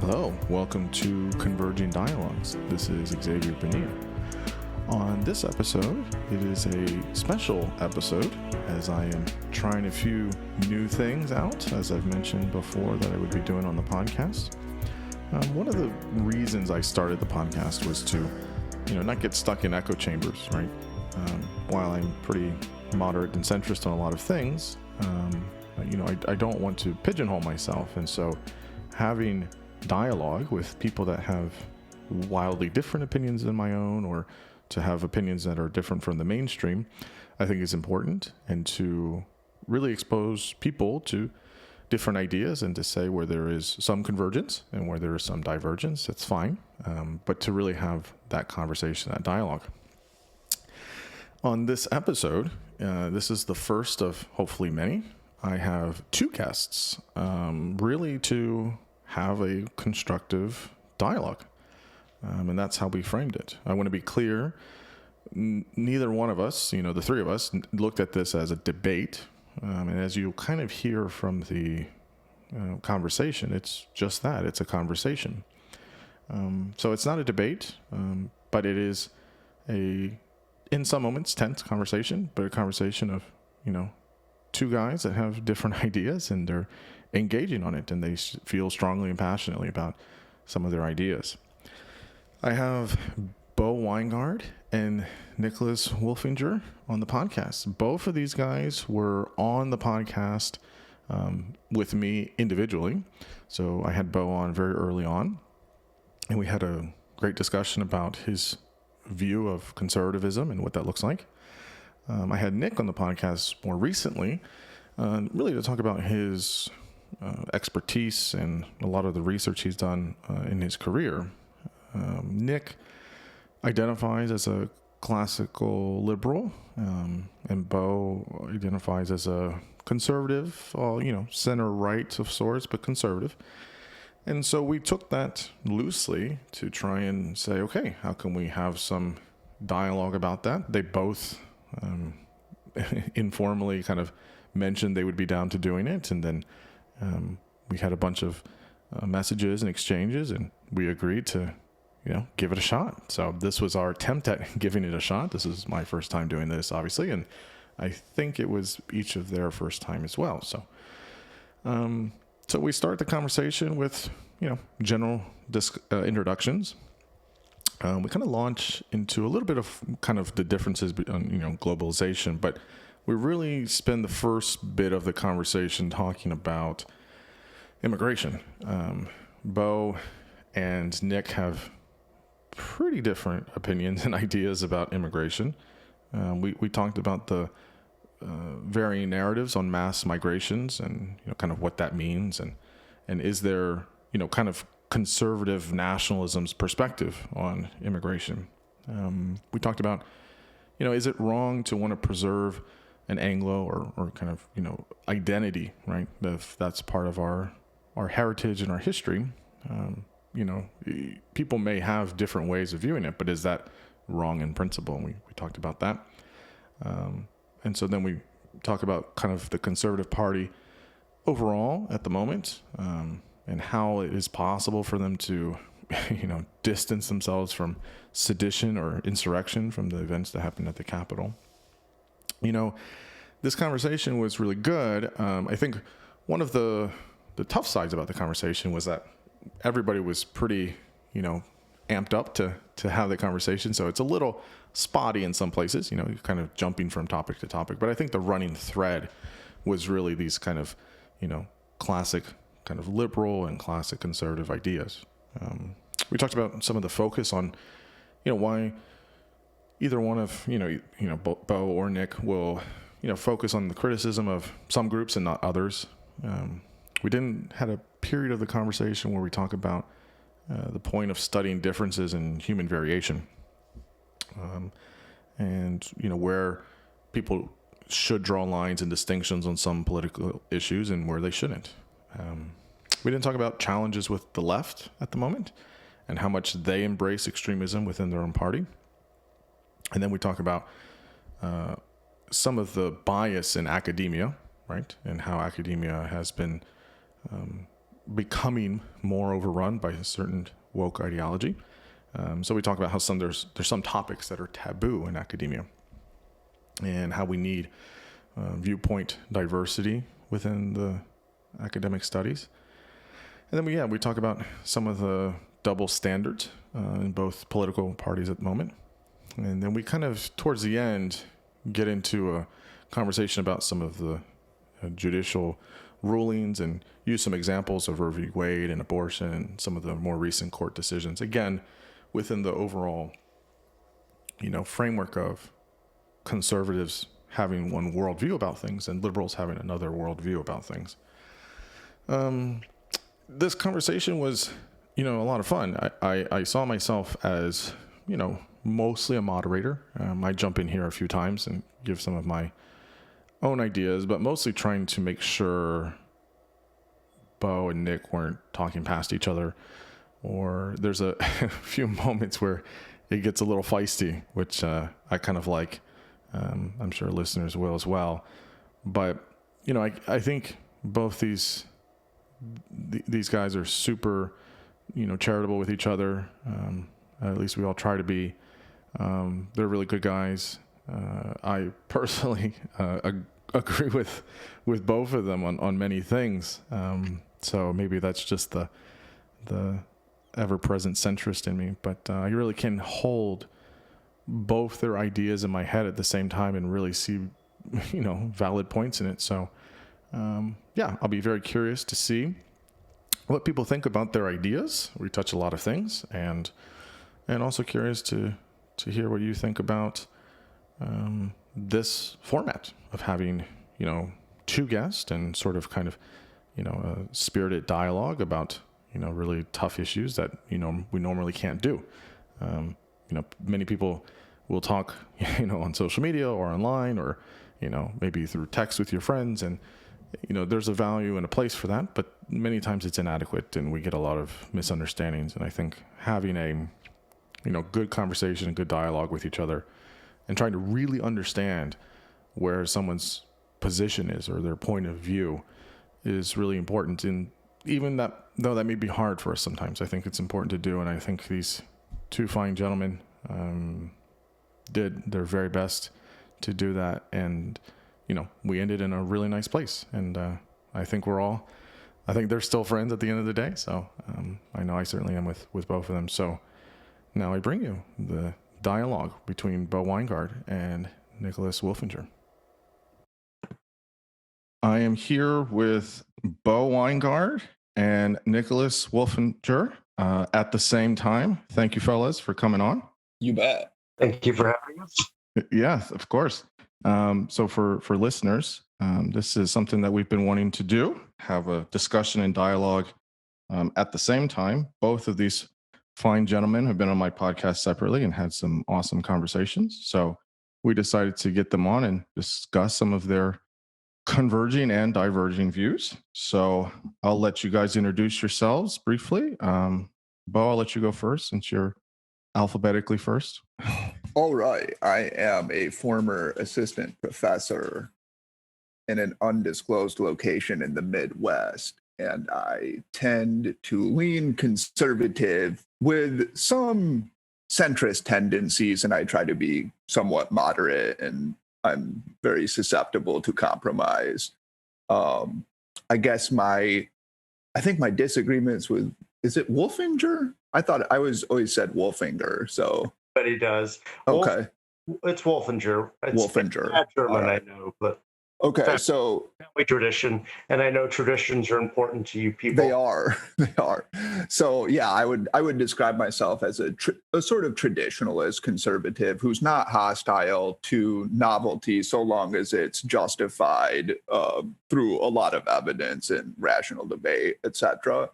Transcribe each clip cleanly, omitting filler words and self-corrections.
Hello, welcome to Converging Dialogues. This is Xavier Bonilla. On this episode, it is a special episode as I am trying a few new things out, as I've mentioned before, that I would be doing on the podcast. One of the reasons I started the podcast was to, not get stuck in echo chambers, right? While I'm pretty moderate and centrist on a lot of things, I don't want to pigeonhole myself, and so having dialogue with people that have wildly different opinions than my own, or to have opinions that are different from the mainstream, I think is important, and to really expose people to different ideas and to say where there is some convergence and where there is some divergence, it's fine, but to really have that conversation, that dialogue. On this episode, this is the first of hopefully many. I have two guests, really to have a constructive dialogue. And that's how we framed it. I want to be clear. Neither one of us, the three of us, looked at this as a debate. And as you kind of hear from the conversation, it's just that. It's a conversation. So it's not a debate, but it is in some moments, tense conversation, but a conversation of, two guys that have different ideas, and they're engaging on it, and they feel strongly and passionately about some of their ideas. I have Bo Winegard and Nicholas Wolfinger on the podcast. Both of these guys were on the podcast with me individually. So I had Bo on very early on, and we had a great discussion about his view of conservatism and what that looks like. I had Nick on the podcast more recently, really to talk about his expertise and a lot of the research he's done in his career. Nick identifies as a classical liberal, and Bo identifies as a conservative, center-right of sorts, but conservative. And so we took that loosely to try and say, okay, how can we have some dialogue about that? They both informally kind of mentioned they would be down to doing it, and then we had a bunch of messages and exchanges, and we agreed to, give it a shot. So this was our attempt at giving it a shot. This is my first time doing this, obviously, and I think it was each of their first time as well. So, so we start the conversation with, general introductions. We kind of launch into a little bit of kind of the differences on, globalization, but we really spend the first bit of the conversation talking about immigration. Bo and Nick have pretty different opinions and ideas about immigration. We talked about the varying narratives on mass migrations and kind of what that means, and is there kind of conservative nationalism's perspective on immigration. We talked about is it wrong to want to preserve an Anglo or kind of identity, right? If that's part of our heritage and our history. People may have different ways of viewing it, but is that wrong in principle? And we talked about that. And so then we talk about kind of the Conservative Party overall at the moment, and how it is possible for them to, distance themselves from sedition or insurrection from the events that happened at the Capitol. This conversation was really good. I think one of the tough sides about the conversation was that everybody was pretty, amped up to have the conversation. So it's a little spotty in some places, kind of jumping from topic to topic. But I think the running thread was really these kind of, classic kind of liberal and classic conservative ideas. We talked about some of the focus on, why either one of, Bo or Nick will, focus on the criticism of some groups and not others. We had a period of the conversation where we talk about the point of studying differences in human variation, and where people should draw lines and distinctions on some political issues and where they shouldn't. We didn't talk about challenges with the left at the moment and how much they embrace extremism within their own party. And then we talk about some of the bias in academia, right? And how academia has been becoming more overrun by a certain woke ideology. So we talk about how there's some topics that are taboo in academia, and how we need viewpoint diversity within the academic studies. And then we talk about some of the double standards in both political parties at the moment. And then we kind of, towards the end, get into a conversation about some of the judicial rulings and use some examples of Roe v. Wade and abortion and some of the more recent court decisions. Again, within the overall, framework of conservatives having one worldview about things and liberals having another worldview about things. This conversation was, a lot of fun. I saw myself as, mostly a moderator. I jump in here a few times and give some of my own ideas, but mostly trying to make sure Bo and Nick weren't talking past each other, or there's a few moments where it gets a little feisty, which I kind of like. I'm sure listeners will as well. But, I think both these guys are super, charitable with each other. At least we all try to be. They're really good guys. I personally agree with both of them on many things. So maybe that's just the ever-present centrist in me. But I really can hold both their ideas in my head at the same time and really see, valid points in it. So, I'll be very curious to see what people think about their ideas. We touch a lot of things, and also curious to hear what you think about this format of having, two guests and sort of kind of, a spirited dialogue about, really tough issues that, we normally can't do. Many people will talk, on social media or online or, maybe through text with your friends. And, there's a value and a place for that, but many times it's inadequate and we get a lot of misunderstandings. And I think having a, good conversation and good dialogue with each other and trying to really understand where someone's position is or their point of view is really important. And even though that may be hard for us sometimes, I think it's important to do. And I think these two fine gentlemen did their very best to do that, and we ended in a really nice place. And I think they're still friends at the end of the day. So I know I certainly am with both of them. So now I bring you the dialogue between Bo Winegard and Nicholas Wolfinger. I am here with Bo Winegard and Nicholas Wolfinger at the same time. Thank you, fellas, for coming on. You bet. Thank you for having us. Yes, of course. So for listeners, this is something that we've been wanting to do, have a discussion and dialogue at the same time. Both of these fine gentlemen have been on my podcast separately and had some awesome conversations. So we decided to get them on and discuss some of their converging and diverging views. So I'll let you guys introduce yourselves briefly. Bo, I'll let you go first since you're alphabetically first. All right. I am a former assistant professor in an undisclosed location in the Midwest, and I tend to lean conservative with some centrist tendencies, and I try to be somewhat moderate, and I'm very susceptible to compromise. I guess I think my disagreements with, is it Wolfinger? I thought I always said Wolfinger, so. But he does. Okay. It's Wolfinger. Wolfinger. It's not German, right. I know, but okay, so family tradition, and I know traditions are important to you people. They are. So yeah, I would describe myself as a sort of traditionalist conservative who's not hostile to novelty so long as it's justified through a lot of evidence and rational debate, etc.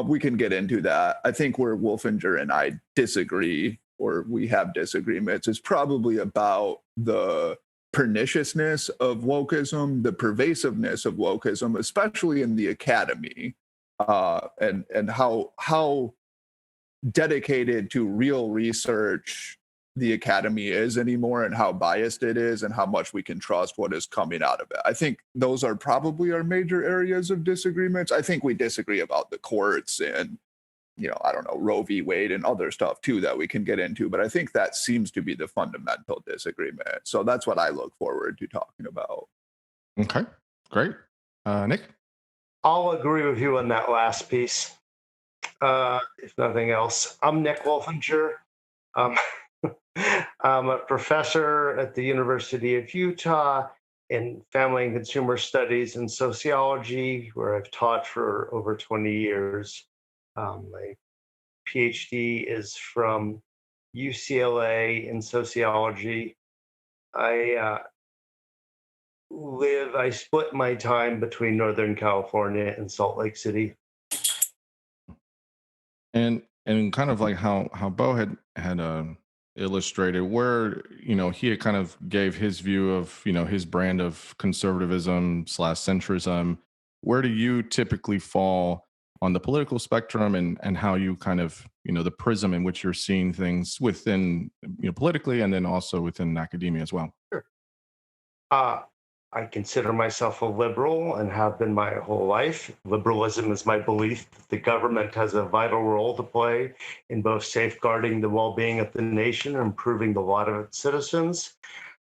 We can get into that. I think where Wolfinger and I disagree, or we have disagreements, is probably about the perniciousness of wokeism, the pervasiveness of wokeism, especially in the academy, and how dedicated to real research the academy is anymore and how biased it is and how much we can trust what is coming out of it. I think those are probably our major areas of disagreements. I think we disagree about the courts and, I don't know, Roe v. Wade and other stuff too that we can get into, but I think that seems to be the fundamental disagreement. So that's what I look forward to talking about. Okay, great. Nick? I'll agree with you on that last piece, if nothing else. I'm Nick Wolfinger. I'm a professor at the University of Utah in family and consumer studies and sociology, where I've taught for over 20 years. My PhD is from UCLA in sociology. I split my time between Northern California and Salt Lake City. And kind of like how Bo had illustrated, where he had kind of gave his view of his brand of conservatism / centrism. Where do you typically fall on the political spectrum, and how you kind of the prism in which you're seeing things within politically, and then also within academia as well? Sure. I consider myself a liberal and have been my whole life. Liberalism is my belief that the government has a vital role to play in both safeguarding the well-being of the nation and improving the lot of its citizens.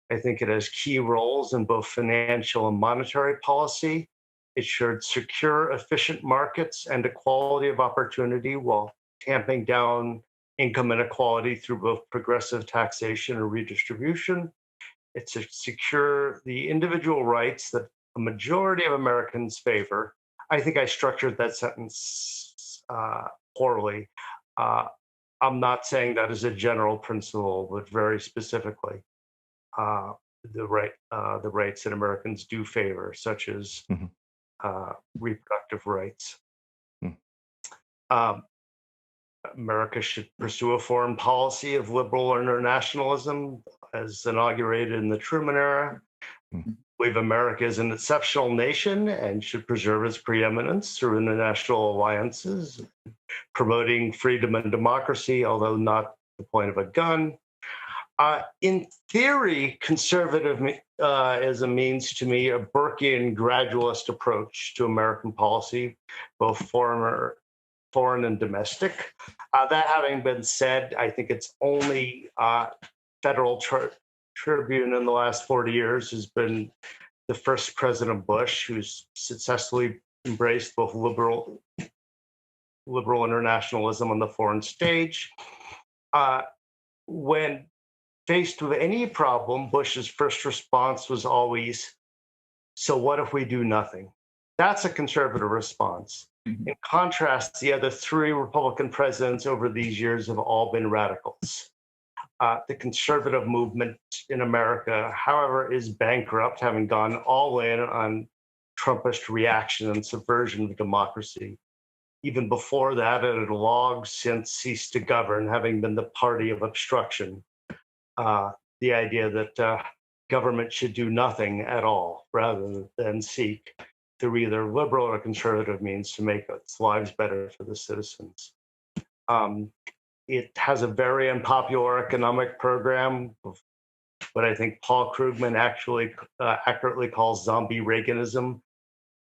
I think it has key roles in both financial and monetary policy. It should secure efficient markets and equality of opportunity while tamping down income inequality through both progressive taxation and redistribution. It's to secure the individual rights that a majority of Americans favor. I think I structured that sentence poorly. I'm not saying that as a general principle, but very specifically, the rights that Americans do favor, such as reproductive rights. America should pursue a foreign policy of liberal internationalism as inaugurated in the Truman era. We believe America is an exceptional nation and should preserve its preeminence through international alliances, promoting freedom and democracy, although not the point of a gun. In theory, conservatism means to me a Burkean gradualist approach to American policy, both foreign and domestic. That having been said, I think it's only Federal Tribune in the last 40 years has been the first President Bush who's successfully embraced both liberal internationalism on the foreign stage. When faced with any problem, Bush's first response was always, "So what if we do nothing?" That's a conservative response. In contrast, the other three Republican presidents over these years have all been radicals. The conservative movement in America, however, is bankrupt, having gone all in on Trumpist reaction and subversion of democracy. Even before that, it had long since ceased to govern, having been the party of obstruction. The idea that government should do nothing at all rather than seek through either liberal or conservative means to make its lives better for the citizens. It has a very unpopular economic program of what I think Paul Krugman actually accurately calls zombie Reaganism.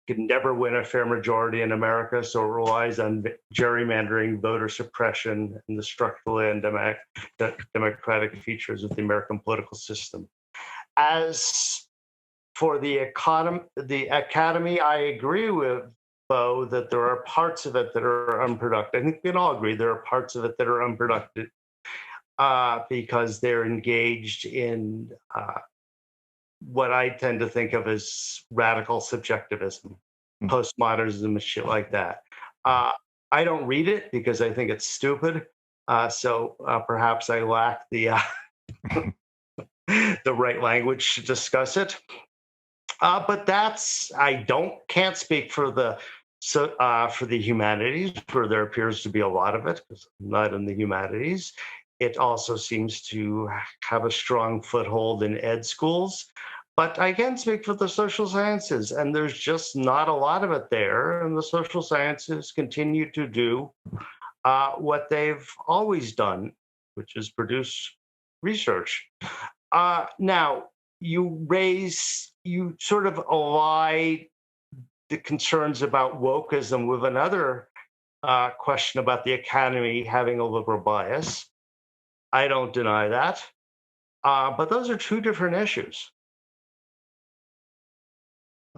It can never win a fair majority in America, so it relies on gerrymandering, voter suppression, and the structurally undemocratic features of the American political system. As for the academy, I agree with Bo that there are parts of it that are unproductive. I think we can all agree there are parts of it that are unproductive because they're engaged in what I tend to think of as radical subjectivism, postmodernism, and shit like that. I don't read it because I think it's stupid. So perhaps I lack the the right language to discuss it. But can't speak for the humanities, where there appears to be a lot of it, because I'm not in the humanities. It also seems to have a strong foothold in ed schools. But I can speak for the social sciences, and there's just not a lot of it there. And the social sciences continue to do what they've always done, which is produce research. Now, you sort of ally the concerns about wokeism with another question about the academy having a liberal bias. I don't deny that. But those are two different issues.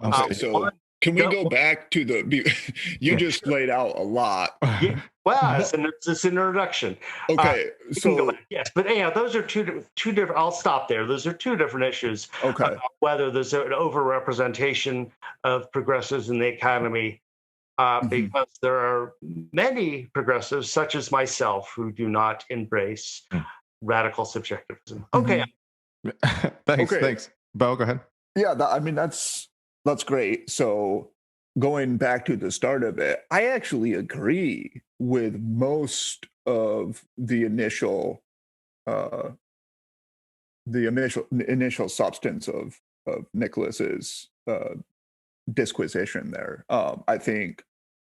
Okay, so can we go back to you just laid out a lot. Yeah, well, it's an introduction. Okay, so yes, but anyhow, those are two different. I'll stop there. Those are two different issues. Okay, whether there's an overrepresentation of progressives in the academy, because there are many progressives, such as myself, who do not embrace radical subjectivism. Okay. Thanks. Bo, go ahead. Yeah, I mean that's great. So going back to the start of it, I actually agree with most of the initial substance of Nicholas's disquisition there. I think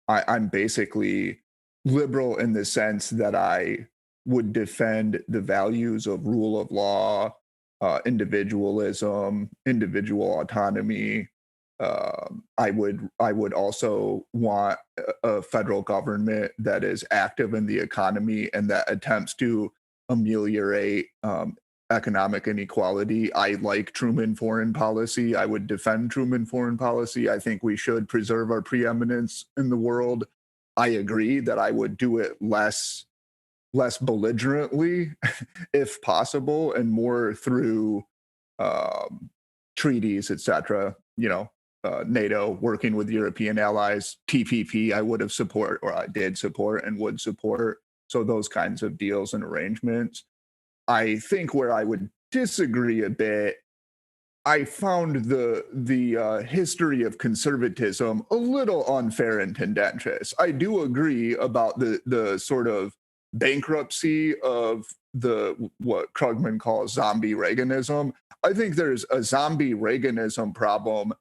I'm basically liberal in the sense that I would defend the values of rule of law, individualism, individual autonomy. I would also want a federal government that is active in the economy and that attempts to ameliorate economic inequality. I like Truman foreign policy. I would defend Truman foreign policy. I think we should preserve our preeminence in the world. I agree that I would do it less belligerently, if possible, and more through treaties, etc. NATO, working with European allies, TPP, I would have support, or I did support and would support. So those kinds of deals and arrangements. I think where I would disagree a bit, I found the history of conservatism a little unfair and tendentious. I do agree about the sort of bankruptcy of what Krugman calls zombie Reaganism. I think there's a zombie Reaganism problem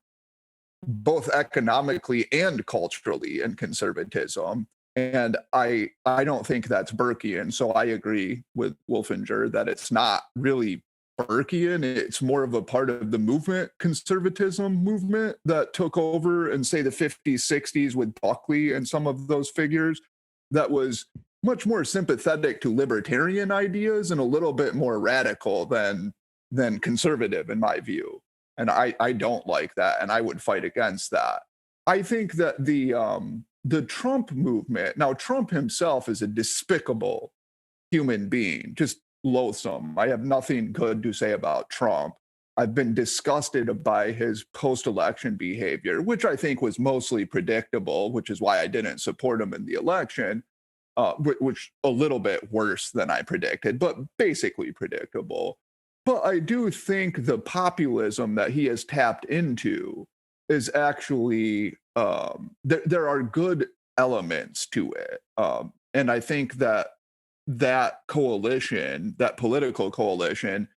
both economically and culturally in conservatism. And I don't think that's Burkean. So I agree with Wolfinger that it's not really Burkean. It's more of a part of the conservatism movement that took over in, say, the 50s, 60s with Buckley and some of those figures, that was much more sympathetic to libertarian ideas and a little bit more radical than conservative, in my view. And I don't like that, and I would fight against that. I think that the Trump movement, now Trump himself is a despicable human being, just loathsome. I have nothing good to say about Trump. I've been disgusted by his post-election behavior, which I think was mostly predictable, which is why I didn't support him in the election, which a little bit worse than I predicted, but basically predictable. But I do think the populism that he has tapped into is actually, there are good elements to it. And I think that coalition, that political coalition,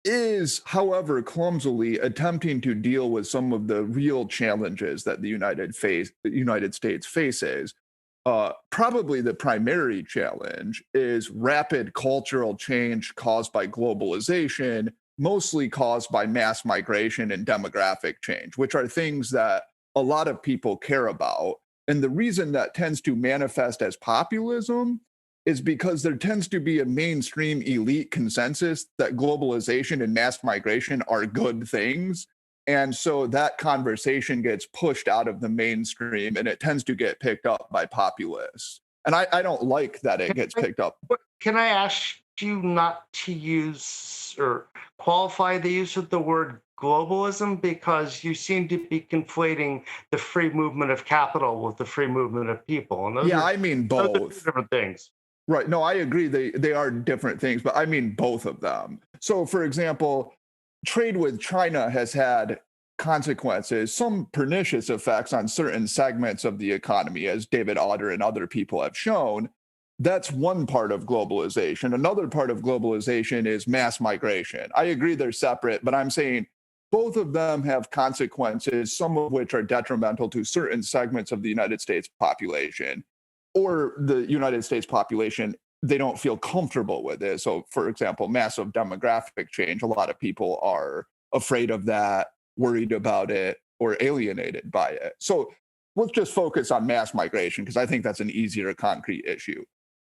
is, however clumsily, attempting to deal with some of the real challenges that the United States faces. Probably the primary challenge is rapid cultural change caused by globalization, mostly caused by mass migration and demographic change, which are things that a lot of people care about. And the reason that tends to manifest as populism is because there tends to be a mainstream elite consensus that globalization and mass migration are good things. And so that conversation gets pushed out of the mainstream and it tends to get picked up by populists. And I don't like that it gets picked up. Can I ask you not to use or qualify the use of the word globalism, because you seem to be conflating the free movement of capital with the free movement of people. And I mean both. Those are different things. Right. No, I agree. They are different things, but I mean both of them. So, for example, trade with China has had consequences, some pernicious effects on certain segments of the economy, as David Otter and other people have shown. That's one part of globalization. Another part of globalization is mass migration. I agree they're separate, but I'm saying both of them have consequences, some of which are detrimental to certain segments of the United States population, or the United States population they don't feel comfortable with it. So, for example, massive demographic change, a lot of people are afraid of that, worried about it, or alienated by it. So let's just focus on mass migration, because I think that's an easier concrete issue.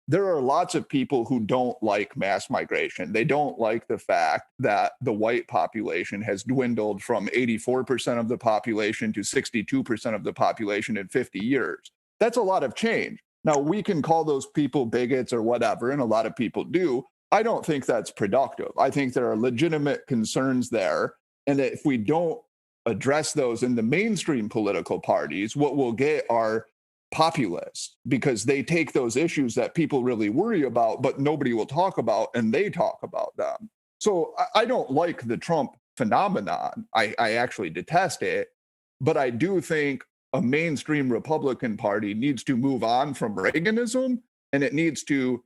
There are lots of people who don't like mass migration. They don't like the fact that the white population has dwindled from 84% of the population to 62% of the population in 50 years. That's a lot of change. Now, we can call those people bigots or whatever, and a lot of people do. I don't think that's productive. I think there are legitimate concerns there. And if we don't address those in the mainstream political parties, what we'll get are populists, because they take those issues that people really worry about, but nobody will talk about, and they talk about them. So I don't like the Trump phenomenon. I actually detest it, but I do think a mainstream Republican Party needs to move on from Reaganism, and it needs to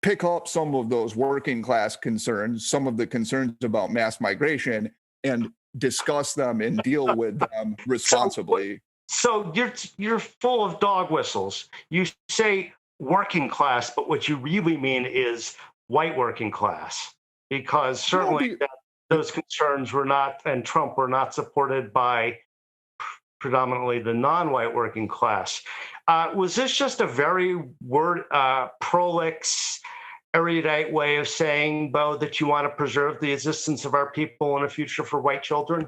pick up some of those working class concerns, some of the concerns about mass migration, and discuss them and deal with them responsibly. So you're full of dog whistles. You say working class, but what you really mean is white working class, because certainly those concerns were not, and Trump were not supported by predominantly the non-white working class. Was this just a very prolix, erudite way of saying, Bo, that you want to preserve the existence of our people and a future for white children?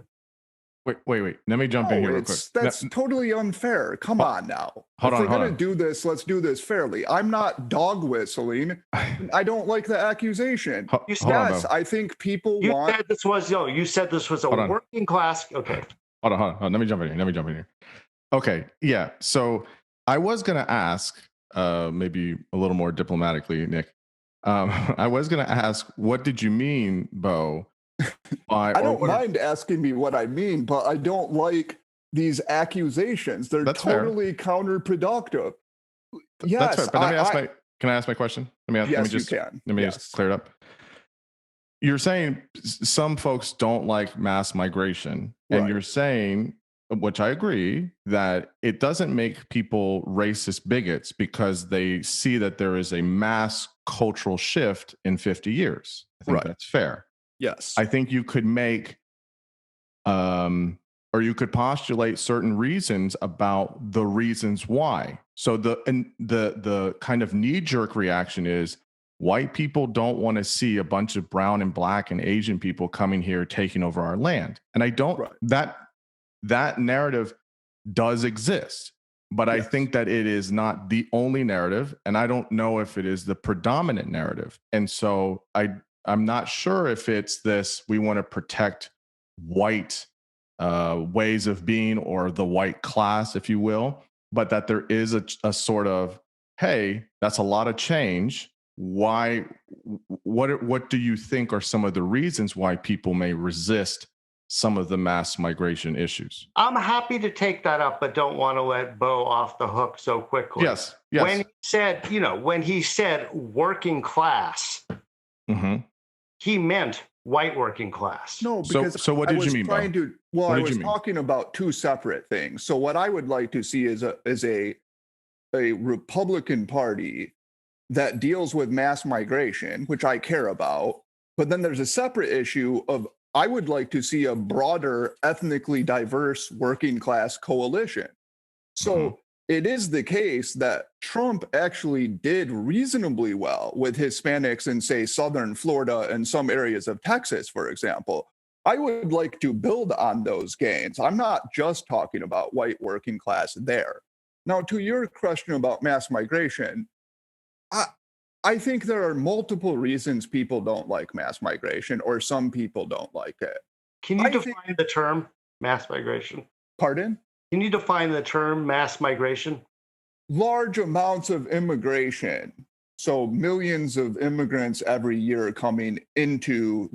Wait. Let me jump in here real quick. That's totally unfair. Come on now. If we're going to do this, let's do this fairly. I'm not dog whistling. I don't like the accusation. Yes, I think people want... You said this was a working class... Okay. Hold on. Let me jump in here. Okay, yeah. So I was going to ask, maybe a little more diplomatically, Nick. I was going to ask, what did you mean, Bo? I don't mind asking me what I mean, but I don't like these accusations. They're totally counterproductive. Yes, that's fair. But can I ask my question? Yes, you can. Let me just clear it up. You're saying some folks don't like mass migration, and you're saying, which I agree, that it doesn't make people racist bigots because they see that there is a mass cultural shift in 50 years. I think that's fair. Yes. I think you could make, or you could postulate certain reasons about the reasons why. So the kind of knee-jerk reaction is white people don't want to see a bunch of brown and black and Asian people coming here taking over our land. And I don't, that narrative does exist, but I think that it is not the only narrative, and I don't know if it is the predominant narrative. And so I'm not sure if it's this, we want to protect white ways of being, or the white class, if you will, but that there is a sort of, hey, that's a lot of change. Why? What do you think are some of the reasons why people may resist some of the mass migration issues? I'm happy to take that up, but don't want to let Bo off the hook so quickly. Yes. When he said working class, he meant white working class. No, because so what did you mean, Bo? I was talking about two separate things. So what I would like to see is a Republican Party that deals with mass migration, which I care about. But then there's a separate issue of, I would like to see a broader, ethnically diverse working class coalition. So it is the case that Trump actually did reasonably well with Hispanics in, say, southern Florida and some areas of Texas, for example. I would like to build on those gains. I'm not just talking about white working class there. Now, to your question about mass migration, I think there are multiple reasons people don't like mass migration, or some people don't like it. Can you define the term mass migration? Pardon? Can you define the term mass migration? Large amounts of immigration. So millions of immigrants every year coming into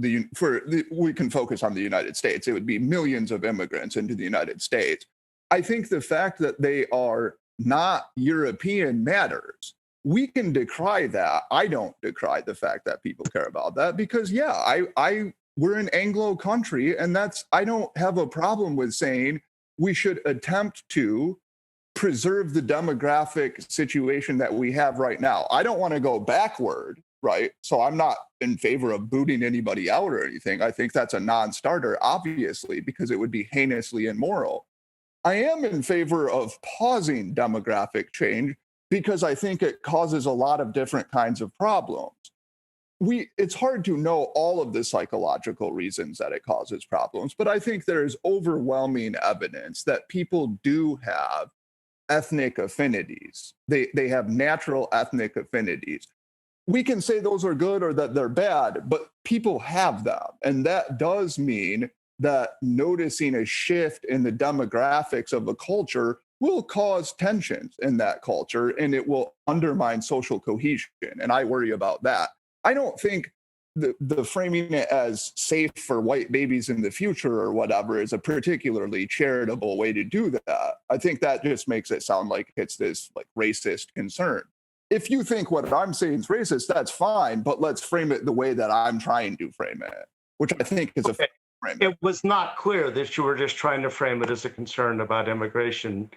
we can focus on the United States. It would be millions of immigrants into the United States. I think the fact that they are not European matters. We can decry that. I don't decry the fact that people care about that, because we're an Anglo country, and I don't have a problem with saying we should attempt to preserve the demographic situation that we have right now. I don't want to go backward, right? So I'm not in favor of booting anybody out or anything. I think that's a non-starter, obviously, because it would be heinously immoral. I am in favor of pausing demographic change because I think it causes a lot of different kinds of problems. It's hard to know all of the psychological reasons that it causes problems, but I think there is overwhelming evidence that people do have ethnic affinities. They have natural ethnic affinities. We can say those are good or that they're bad, but people have them. And that does mean that noticing a shift in the demographics of a culture will cause tensions in that culture, and it will undermine social cohesion. And I worry about that. I don't think the framing it as safe for white babies in the future or whatever is a particularly charitable way to do that. I think that just makes it sound like it's this like racist concern. If you think what I'm saying is racist, that's fine, but let's frame it the way that I'm trying to frame it, which I think is a fair frame. It was not clear that you were just trying to frame it as a concern about immigration,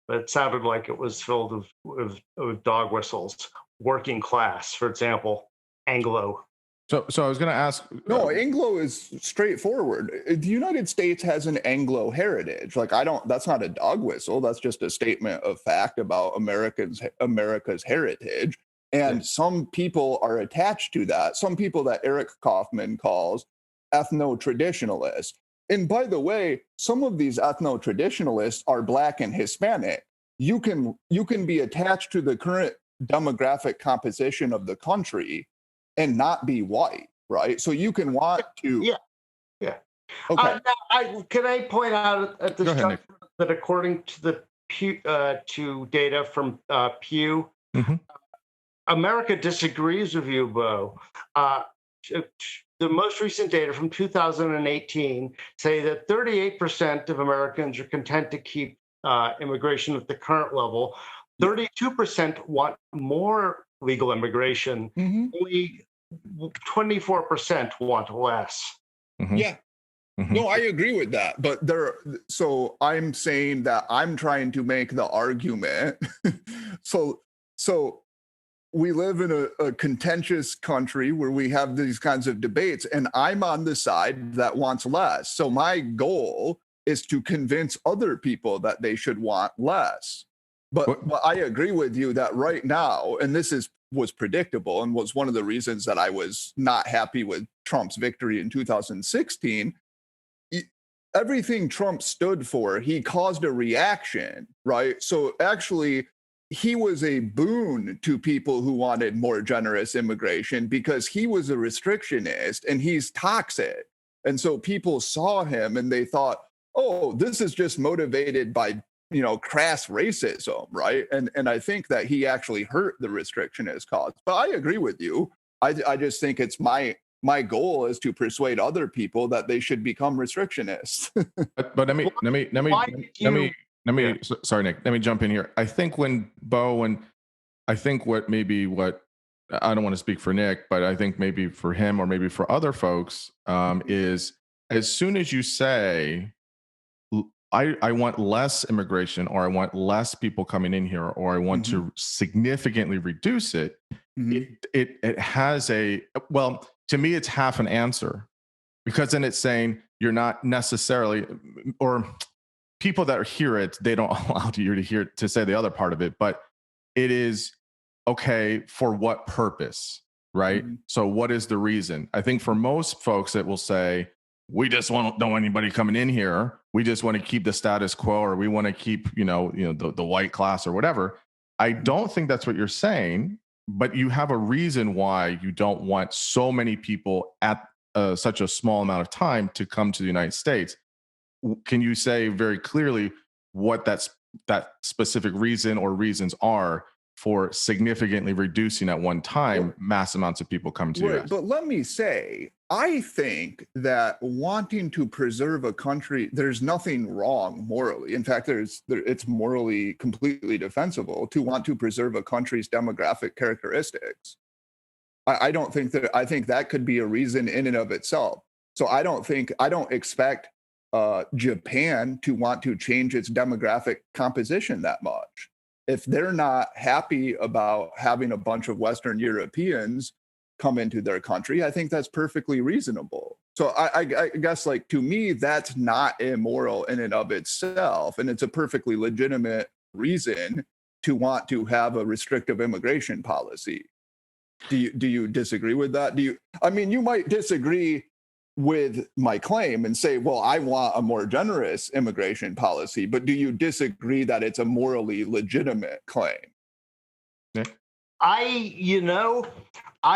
but it sounded like it was filled with dog whistles. Working class, for example, Anglo. So I was going to ask. No, Anglo is straightforward. The United States has an Anglo heritage. That's not a dog whistle. That's just a statement of fact about America's heritage. And some people are attached to that. Some people that Eric Kaufman calls ethno-traditionalists. And by the way, some of these ethno-traditionalists are Black and Hispanic. You can be attached to the current demographic composition of the country and not be white, right? So you can want to. Yeah. Okay. Can I point out at this juncture that according to the Pew, to data from Pew, America disagrees with you, Bo. The most recent data from 2018 say that 38% of Americans are content to keep immigration at the current level. 32% want more legal immigration. Only 24% want less. Yeah. No, I agree with that. But so I'm saying that I'm trying to make the argument. So we live in a contentious country where we have these kinds of debates, and I'm on the side that wants less. So my goal is to convince other people that they should want less. But I agree with you that right now, and this was predictable and was one of the reasons that I was not happy with Trump's victory in 2016. Everything Trump stood for, he caused a reaction, right? So actually, he was a boon to people who wanted more generous immigration because he was a restrictionist and he's toxic. And so people saw him and they thought, oh, this is just motivated by crass racism, right? And I think that he actually hurt the restrictionist cause. But I agree with you. I just think it's my goal is to persuade other people that they should become restrictionists. but let me sorry, Nick, let me jump in here. I think I don't want to speak for Nick, but I think maybe for him or maybe for other folks is as soon as you say, I want less immigration, or I want less people coming in here, or I want to significantly reduce it, it has to me, it's half an answer, because then it's saying you're not necessarily, or people that hear it, they don't allow you to say the other part of it, but it is okay for what purpose, right? So what is the reason? I think for most folks it will say, we just don't want anybody coming in here. We just want to keep the status quo, or we want to keep, the white class or whatever. I don't think that's what you're saying, but you have a reason why you don't want so many people at such a small amount of time to come to the United States. Can you say very clearly what that specific reason or reasons are for significantly reducing at one time mass amounts of people coming to the US? But let me say, I think that wanting to preserve a country, there's nothing wrong morally. In fact, it's morally completely defensible to want to preserve a country's demographic characteristics. I think that could be a reason in and of itself. So I don't expect Japan to want to change its demographic composition that much. If they're not happy about having a bunch of Western Europeans come into their country, I think that's perfectly reasonable. So I guess, like, to me, that's not immoral in and of itself, and it's a perfectly legitimate reason to want to have a restrictive immigration policy. Do you disagree with that? I mean, you might disagree with my claim and say, well, I want a more generous immigration policy, but do you disagree that it's a morally legitimate claim? Nick? I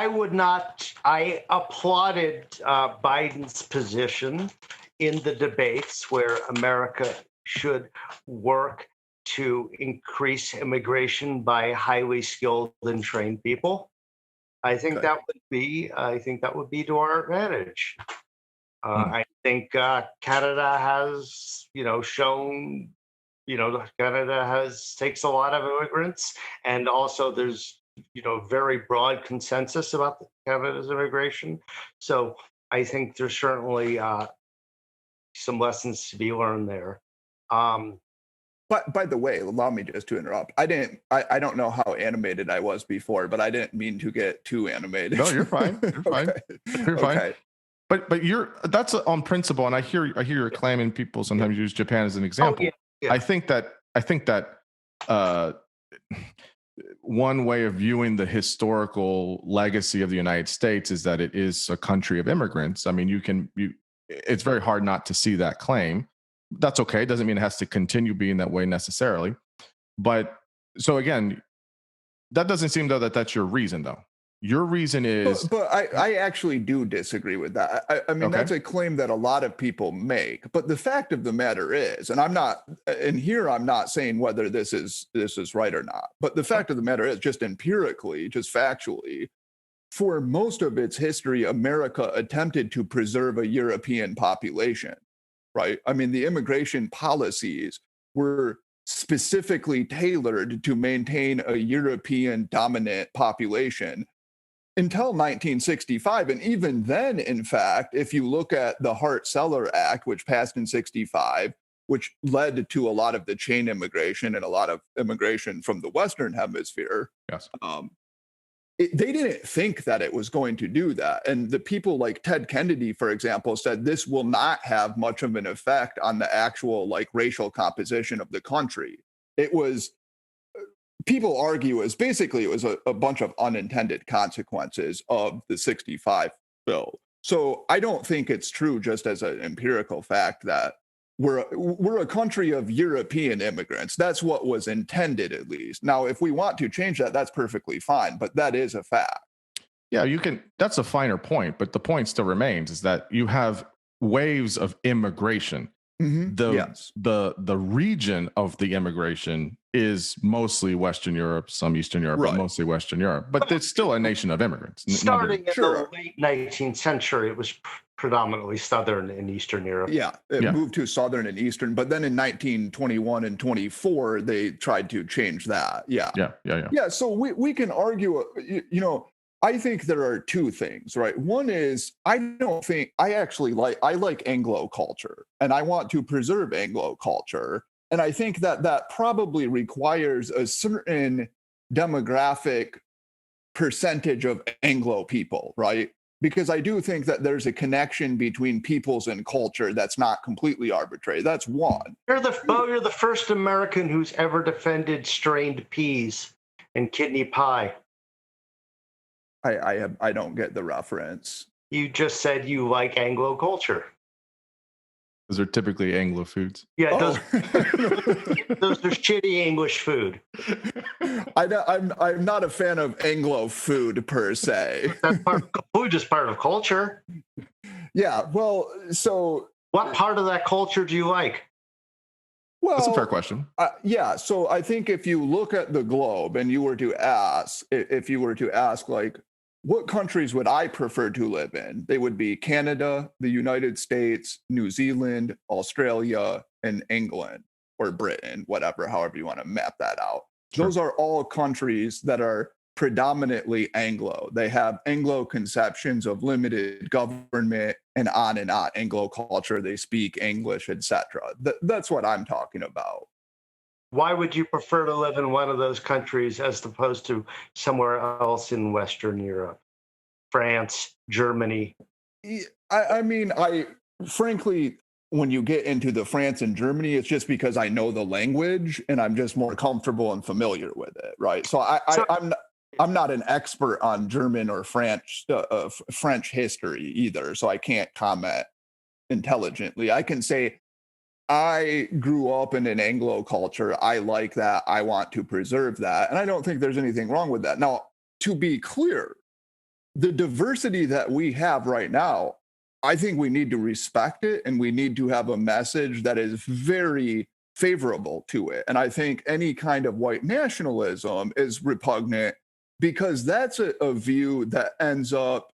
would not. I applauded Biden's position in the debates where America should work to increase immigration by highly skilled and trained people. I think that would be to our advantage. I think Canada has, shown, Canada takes a lot of immigrants, and also there's, very broad consensus about Canada's immigration. So I think there's certainly some lessons to be learned there. But by the way, allow me just to interrupt. I don't know how animated I was before, but I didn't mean to get too animated. No, you're fine. You're fine. You're fine. Okay. But that's on principle, and I hear your claim, and people sometimes use Japan as an example. Yeah. I think that one way of viewing the historical legacy of the United States is that it is a country of immigrants. I mean, it's very hard not to see that claim. That's okay. It doesn't mean it has to continue being that way necessarily. But so again, that doesn't seem though that's your reason though. Your reason is... But I actually do disagree with that. I mean, That's a claim that a lot of people make. But the fact of the matter is, and I'm not saying whether this is right or not, but the fact of the matter is, just empirically, just factually, for most of its history, America attempted to preserve a European population, right? I mean, the immigration policies were specifically tailored to maintain a European dominant population until 1965. And even then, in fact, if you look at the Hart-Celler Act, which passed in 65, which led to a lot of the chain immigration and a lot of immigration from the Western Hemisphere, yes, they didn't think that it was going to do that. And the people like Ted Kennedy, for example, said this will not have much of an effect on the actual racial composition of the country. It was... People argue it was a bunch of unintended consequences of the 65 bill. So I don't think it's true just as an empirical fact that we're a country of European immigrants. That's what was intended, at least. Now, if we want to change that, that's perfectly fine, but that is a fact. Yeah, that's a finer point, but the point still remains is that you have waves of immigration. Mm-hmm. The region of the immigration is mostly Western Europe, some Eastern Europe, right, but mostly Western Europe. But it's still a nation of immigrants. Starting in the late 19th century, it was predominantly Southern and Eastern Europe. Yeah, it moved to Southern and Eastern. But then in 1921 and 24, they tried to change that. Yeah. So we can argue, I think there are two things, right? One is I like Anglo culture, and I want to preserve Anglo culture. And I think that probably requires a certain demographic percentage of Anglo people, right? Because I do think that there's a connection between peoples and culture that's not completely arbitrary. That's one. You're the first American who's ever defended strained peas and kidney pie. I don't get the reference. You just said you like Anglo culture. Those are typically Anglo foods. Yeah, those are shitty English food. I'm not a fan of Anglo food per se. Food is part of culture. Yeah, well, so... What part of that culture do you like? Well, that's a fair question. Yeah, so I think if you look at the globe and you were to ask, what countries would I prefer to live in? They would be Canada, the United States, New Zealand, Australia, and England, or Britain, however you want to map that out. Sure. Those are all countries that are predominantly Anglo. They have Anglo conceptions of limited government and on, Anglo culture, they speak English, etc. That's what I'm talking about. Why would you prefer to live in one of those countries as opposed to somewhere else in Western Europe? France, Germany? I mean, frankly, when you get into the France and Germany, it's just because I know the language and I'm just more comfortable and familiar with it, right? So I'm not an expert on German or French history either, so I can't comment intelligently. I can say I grew up in an Anglo culture. I like that. I want to preserve that, and I don't think there's anything wrong with that. Now, to be clear, the diversity that we have right now, I think we need to respect it, and we need to have a message that is very favorable to it. And I think any kind of white nationalism is repugnant because that's a view that ends up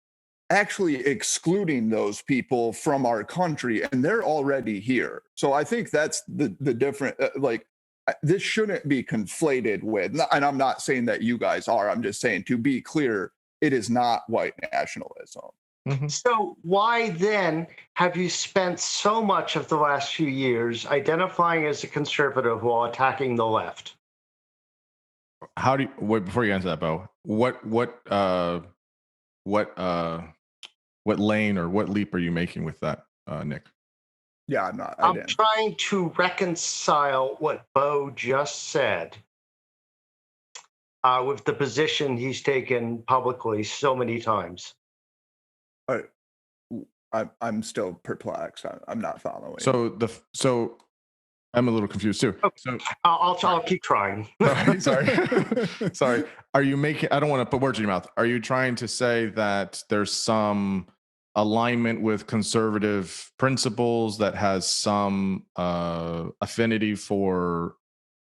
actually excluding those people from our country, and they're already here. So I think that's the different, this shouldn't be conflated with, and I'm not saying that you guys are, I'm just saying, to be clear, it is not white nationalism. Mm-hmm. So why then have you spent so much of the last few years identifying as a conservative while attacking the left? How do you, wait, before you answer that, Bo, what lane or what leap are you making with that, Nick? Yeah, I'm not. I'm trying to reconcile what Bo just said with the position he's taken publicly so many times. I'm still perplexed. I'm not following. So I'm a little confused too. Okay. So I'll keep trying. Sorry. Are you making? I don't want to put words in your mouth. Are you trying to say that there's some alignment with conservative principles that has some affinity for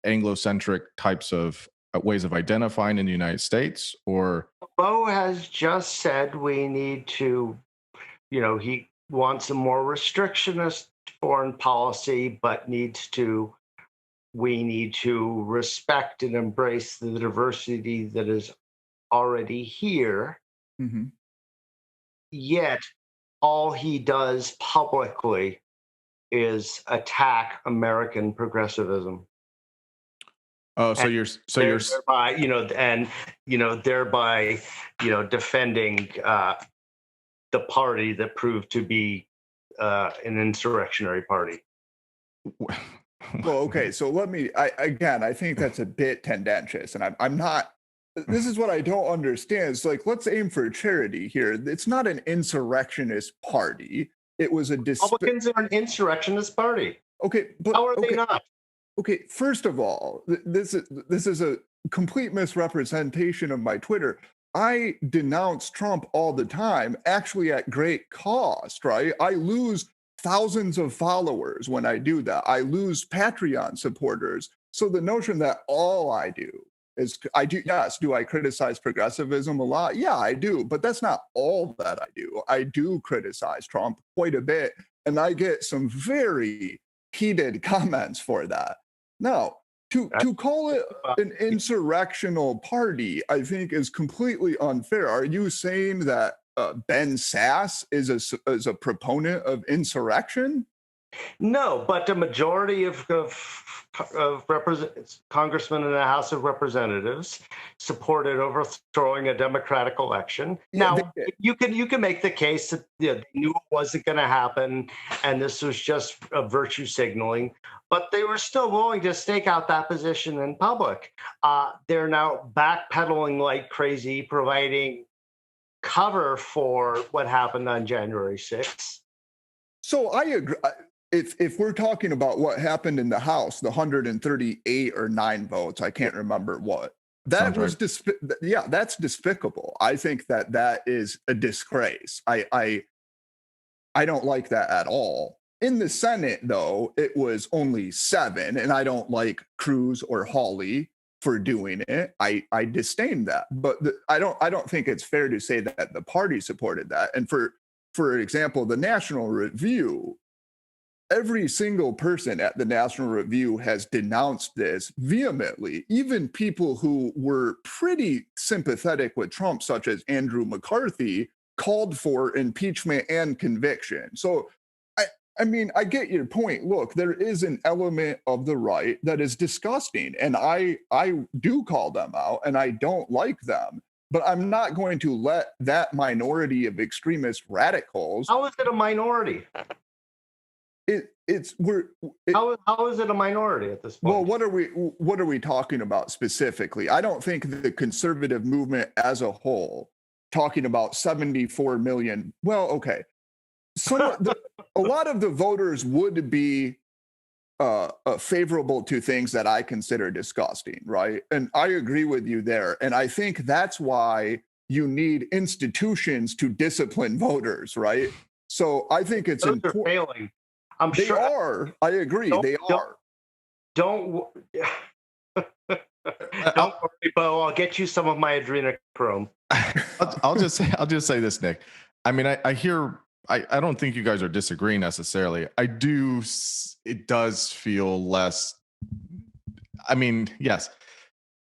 Anglo-centric types of ways of identifying in the United States, or? Bo has just said we need to, he wants a more restrictionist foreign policy, but we need to respect and embrace the diversity that is already here. Mm-hmm. Yet all he does publicly is attack American progressivism. Oh, so you're thereby, thereby, defending the party that proved to be an insurrectionary party. Well, okay, so I think that's a bit tendentious, and I'm not. This is what I don't understand. It's like, let's aim for charity here. It's not an insurrectionist party. It was a Republicans are an insurrectionist party. Okay, but how are they not? Okay, first of all, this is a complete misrepresentation of my Twitter. I denounce Trump all the time, actually at great cost, right? I lose thousands of followers when I do that. I lose Patreon supporters. So the notion that all I do is do I criticize progressivism a lot? Yeah, I do, but that's not all that I do. I do criticize Trump quite a bit, and I get some very heated comments for that. Now, to call it an insurrectional party, I think is completely unfair. Are you saying that Ben Sasse is a proponent of insurrection? No, but the majority of congressmen in the House of Representatives supported overthrowing a democratic election. Yeah, now, you can make the case that they knew it wasn't going to happen, and this was just a virtue signaling, but they were still willing to stake out that position in public. They're now backpedaling like crazy, providing cover for what happened on January 6th. So I agree. If we're talking about what happened in the House, the 138 or 9 votes, I can't remember what. That was that's despicable. I think that is a disgrace. I don't like that at all. In the Senate, though, it was only 7, and I don't like Cruz or Hawley for doing it. I disdain that, but I don't think it's fair to say that the party supported that. And for example, the National Review, every single person at the National Review has denounced this vehemently. Even people who were pretty sympathetic with Trump, such as Andrew McCarthy, called for impeachment and conviction. So, I mean, I get your point. Look, there is an element of the right that is disgusting, and I do call them out, and I don't like them. But I'm not going to let that minority of extremist radicals. How is it a minority? How is it a minority at this point? Well, what are we talking about specifically? I don't think the conservative movement as a whole, talking about 74 million. Well, okay. A lot of the voters would be favorable to things that I consider disgusting, right? And I agree with you there. And I think that's why you need institutions to discipline voters, right? So I think it's important. They're failing. They are. I agree. They are. Don't worry, Bo. I'll get you some of my adrenochrome. I'll just say this, Nick. I mean, I hear. I don't think you guys are disagreeing necessarily. It does feel less. I mean, yes,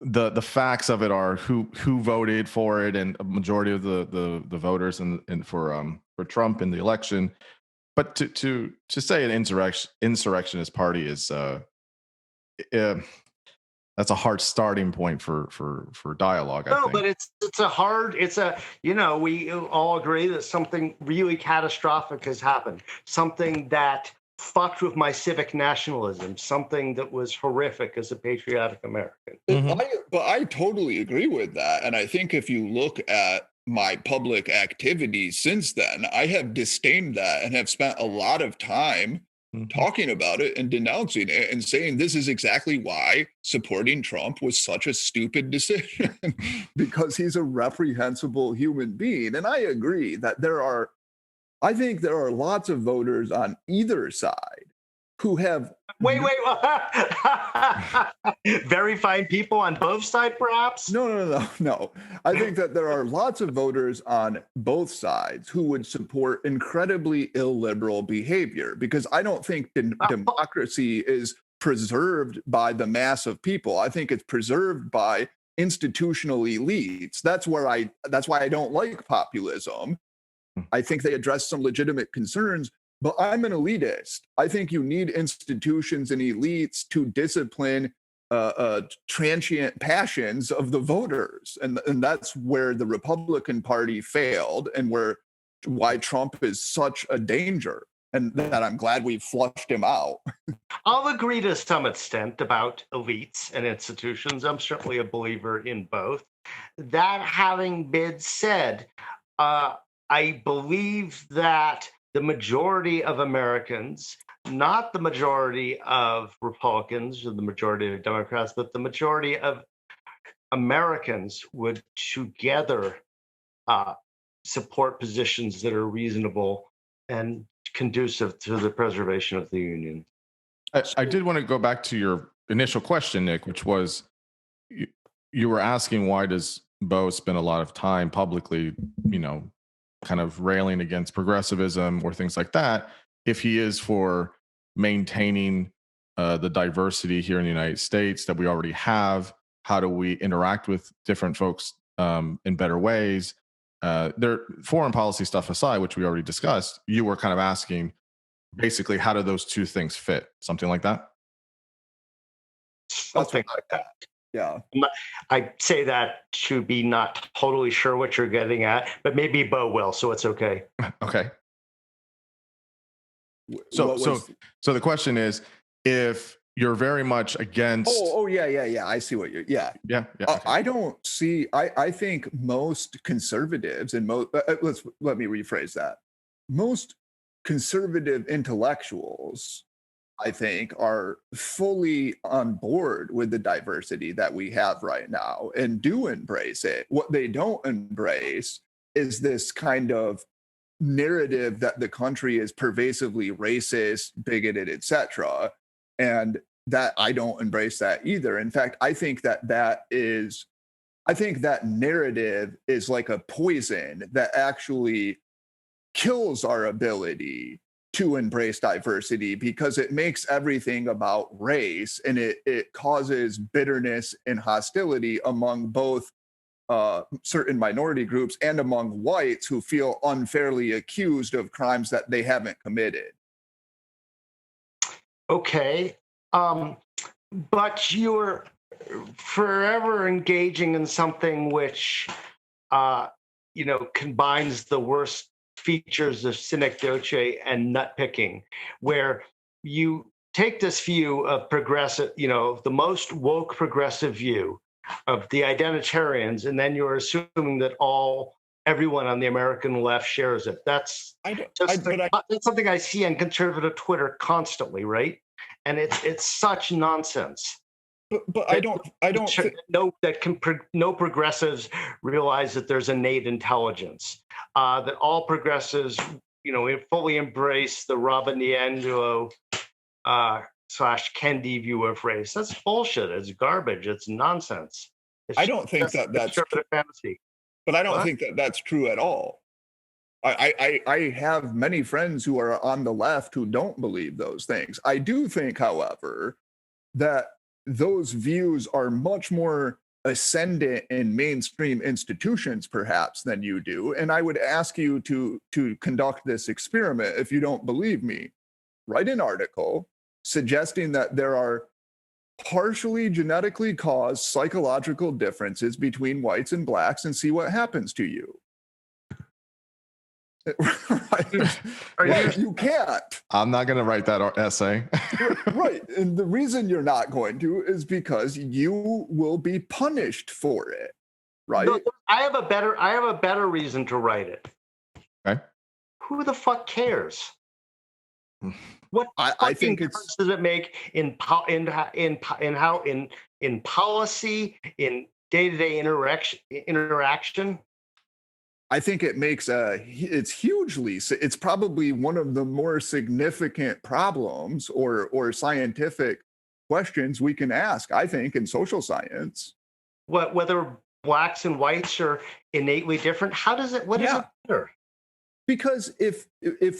the facts of it are who voted for it, and a majority of the voters and for Trump in the election. But to say an insurrectionist party is that's a hard starting point for dialogue. I think. But we all agree that something really catastrophic has happened, something that fucked with my civic nationalism, something that was horrific as a patriotic American. Mm-hmm. But I totally agree with that. And I think if you look at my public activities since then, I have disdained that and have spent a lot of time talking about it and denouncing it and saying this is exactly why supporting Trump was such a stupid decision because he's a reprehensible human being. And I agree that I think there are lots of voters on either side who have wait very fine people on both sides, perhaps. No. I think that there are lots of voters on both sides who would support incredibly illiberal behavior, because I don't think democracy is preserved by the mass of people. I think it's preserved by institutional elites. That's why I don't like populism. I think they address some legitimate concerns, but I'm an elitist. I think you need institutions and elites to discipline transient passions of the voters. And that's where the Republican Party failed, and why Trump is such a danger, and that I'm glad we flushed him out. I'll agree to some extent about elites and institutions. I'm certainly a believer in both. That having been said, I believe that the majority of Americans, not the majority of Republicans or the majority of Democrats, but the majority of Americans would together support positions that are reasonable and conducive to the preservation of the Union. I did want to go back to your initial question, Nick, which was you were asking why does Bo spend a lot of time publicly, kind of railing against progressivism or things like that, if he is for maintaining the diversity here in the United States that we already have. How do we interact with different folks in better ways? Their foreign policy stuff aside, which we already discussed, you were kind of asking basically how do those two things fit? Something like that? Something like that. Yeah. I say that to be not totally sure what you're getting at, but maybe Bo will, so it's okay. Okay. So the question is, if you're very much against. Yeah. I see what you're. Yeah. Okay. I don't see. I think most conservatives and let me rephrase that. Most conservative intellectuals, I think, are fully on board with the diversity that we have right now and do embrace it. What they don't embrace is this kind of narrative that the country is pervasively racist, bigoted, etc. And that I don't embrace that either. In fact, I think that narrative is like a poison that actually kills our ability to embrace diversity because it makes everything about race, and it causes bitterness and hostility among both certain minority groups and among whites who feel unfairly accused of crimes that they haven't committed. Okay. But you're forever engaging in something which, combines the worst features of synecdoche and nutpicking, where you take this view of progressive, the most woke progressive view of the identitarians, and then you're assuming that everyone on the American left shares it. That's something I see on conservative Twitter constantly, right? And it's such nonsense. But I don't think no progressives realize that there's innate intelligence. That all progressives, fully embrace the Robin DiAngelo / Kendi view of race. That's bullshit. It's garbage. It's nonsense. I don't think that's conservative fantasy. But I don't think that that's true at all. I have many friends who are on the left who don't believe those things. I do think, however, that those views are much more ascendant in mainstream institutions, perhaps, than you do. And I would ask you to conduct this experiment if you don't believe me. Write an article suggesting that there are partially genetically caused psychological differences between whites and blacks and see what happens to you. You can't. I'm not going to write that essay. Right. And the reason you're not going to is because you will be punished for it. Right. No, I have a better reason to write it. Okay. Who the fuck cares? What I think difference does it make in policy, in day-to-day interaction? I think it makes it's probably one of the more significant problems or scientific questions we can ask, I think, in social science. Whether blacks and whites are innately different, does it matter? Because if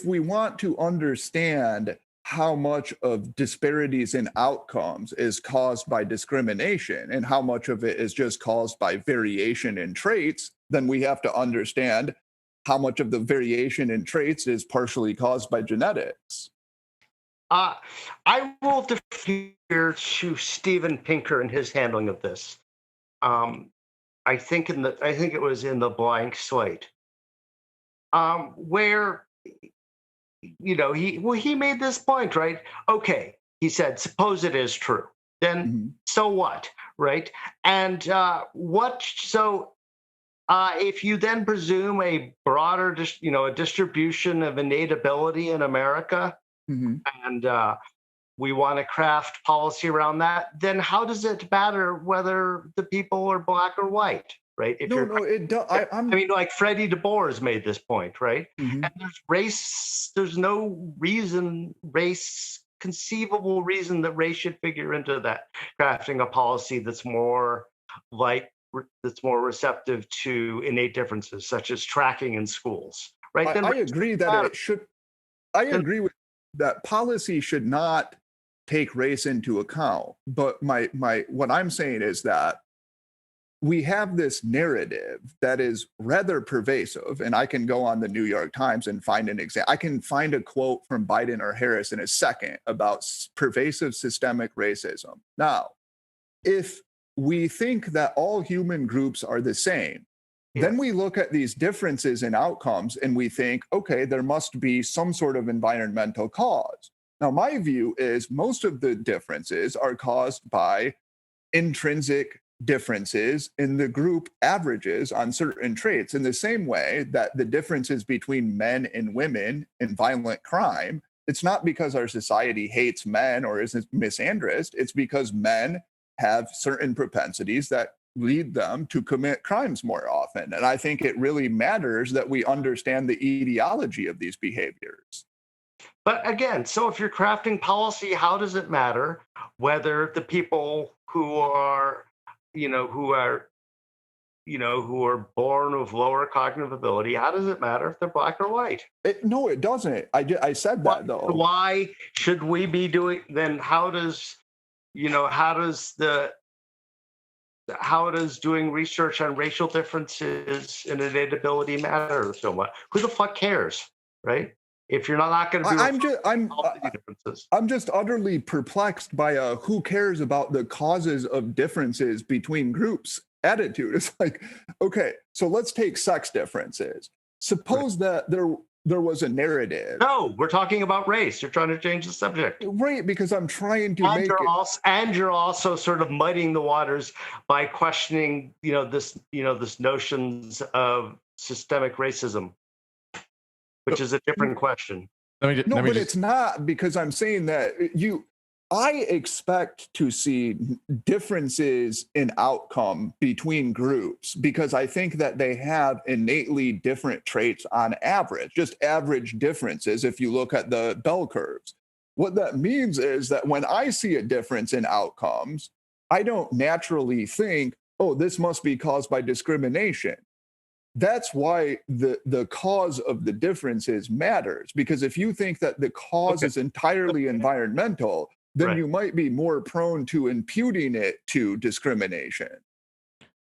we want to understand how much of disparities in outcomes is caused by discrimination and how much of it is just caused by variation in traits, then we have to understand how much of the variation in traits is partially caused by genetics. I will defer to Steven Pinker and his handling of this. I think it was in The Blank Slate, where he made this point, right? Okay, he said, suppose it is true, then so what, right? And if you then presume a broader, a distribution of innate ability in America, and we want to craft policy around that, then how does it matter whether the people are black or white, right? It does. I mean, like Freddie Du Bois made this point, right? And there's no conceivable reason that race should figure into that, crafting a policy that's more receptive to innate differences, such as tracking in schools, right? I agree that it should. I agree with that. Policy should not take race into account. But what I'm saying is that we have this narrative that is rather pervasive, and I can go on the New York Times and find an example. I can find a quote from Biden or Harris in a second about pervasive systemic racism. Now, if we think that all human groups are the same, then we look at these differences in outcomes and we think, okay, there must be some sort of environmental cause. Now, my view is most of the differences are caused by intrinsic differences in the group averages on certain traits, in the same way that the differences between men and women in violent crime, it's not because our society hates men or is misandrist, it's because men have certain propensities that lead them to commit crimes more often. And I think it really matters that we understand the etiology of these behaviors. But again, so if you're crafting policy, how does it matter whether the people who are who are born with lower cognitive ability, how does it matter if they're black or white? No, it doesn't. I said that, though. Why should we be doing, then how does doing research on racial differences and innate ability matter so much? Who the fuck cares, right? If you're not going to be differences. I'm just utterly perplexed by who cares about the causes of differences between groups attitude. It's like, okay, so let's take sex differences. Suppose that there was a narrative. No, we're talking about race. You're trying to change the subject. Right, because I'm trying to and you're also sort of muddying the waters by questioning, this notions of systemic racism, which is a different question. But it's not, because I'm saying that I expect to see differences in outcome between groups because I think that they have innately different traits on average, just average differences if you look at the bell curves. What that means is that when I see a difference in outcomes, I don't naturally think, oh, this must be caused by discrimination. That's why the cause of the differences matters, because if you think that the cause is entirely environmental, then you might be more prone to imputing it to discrimination.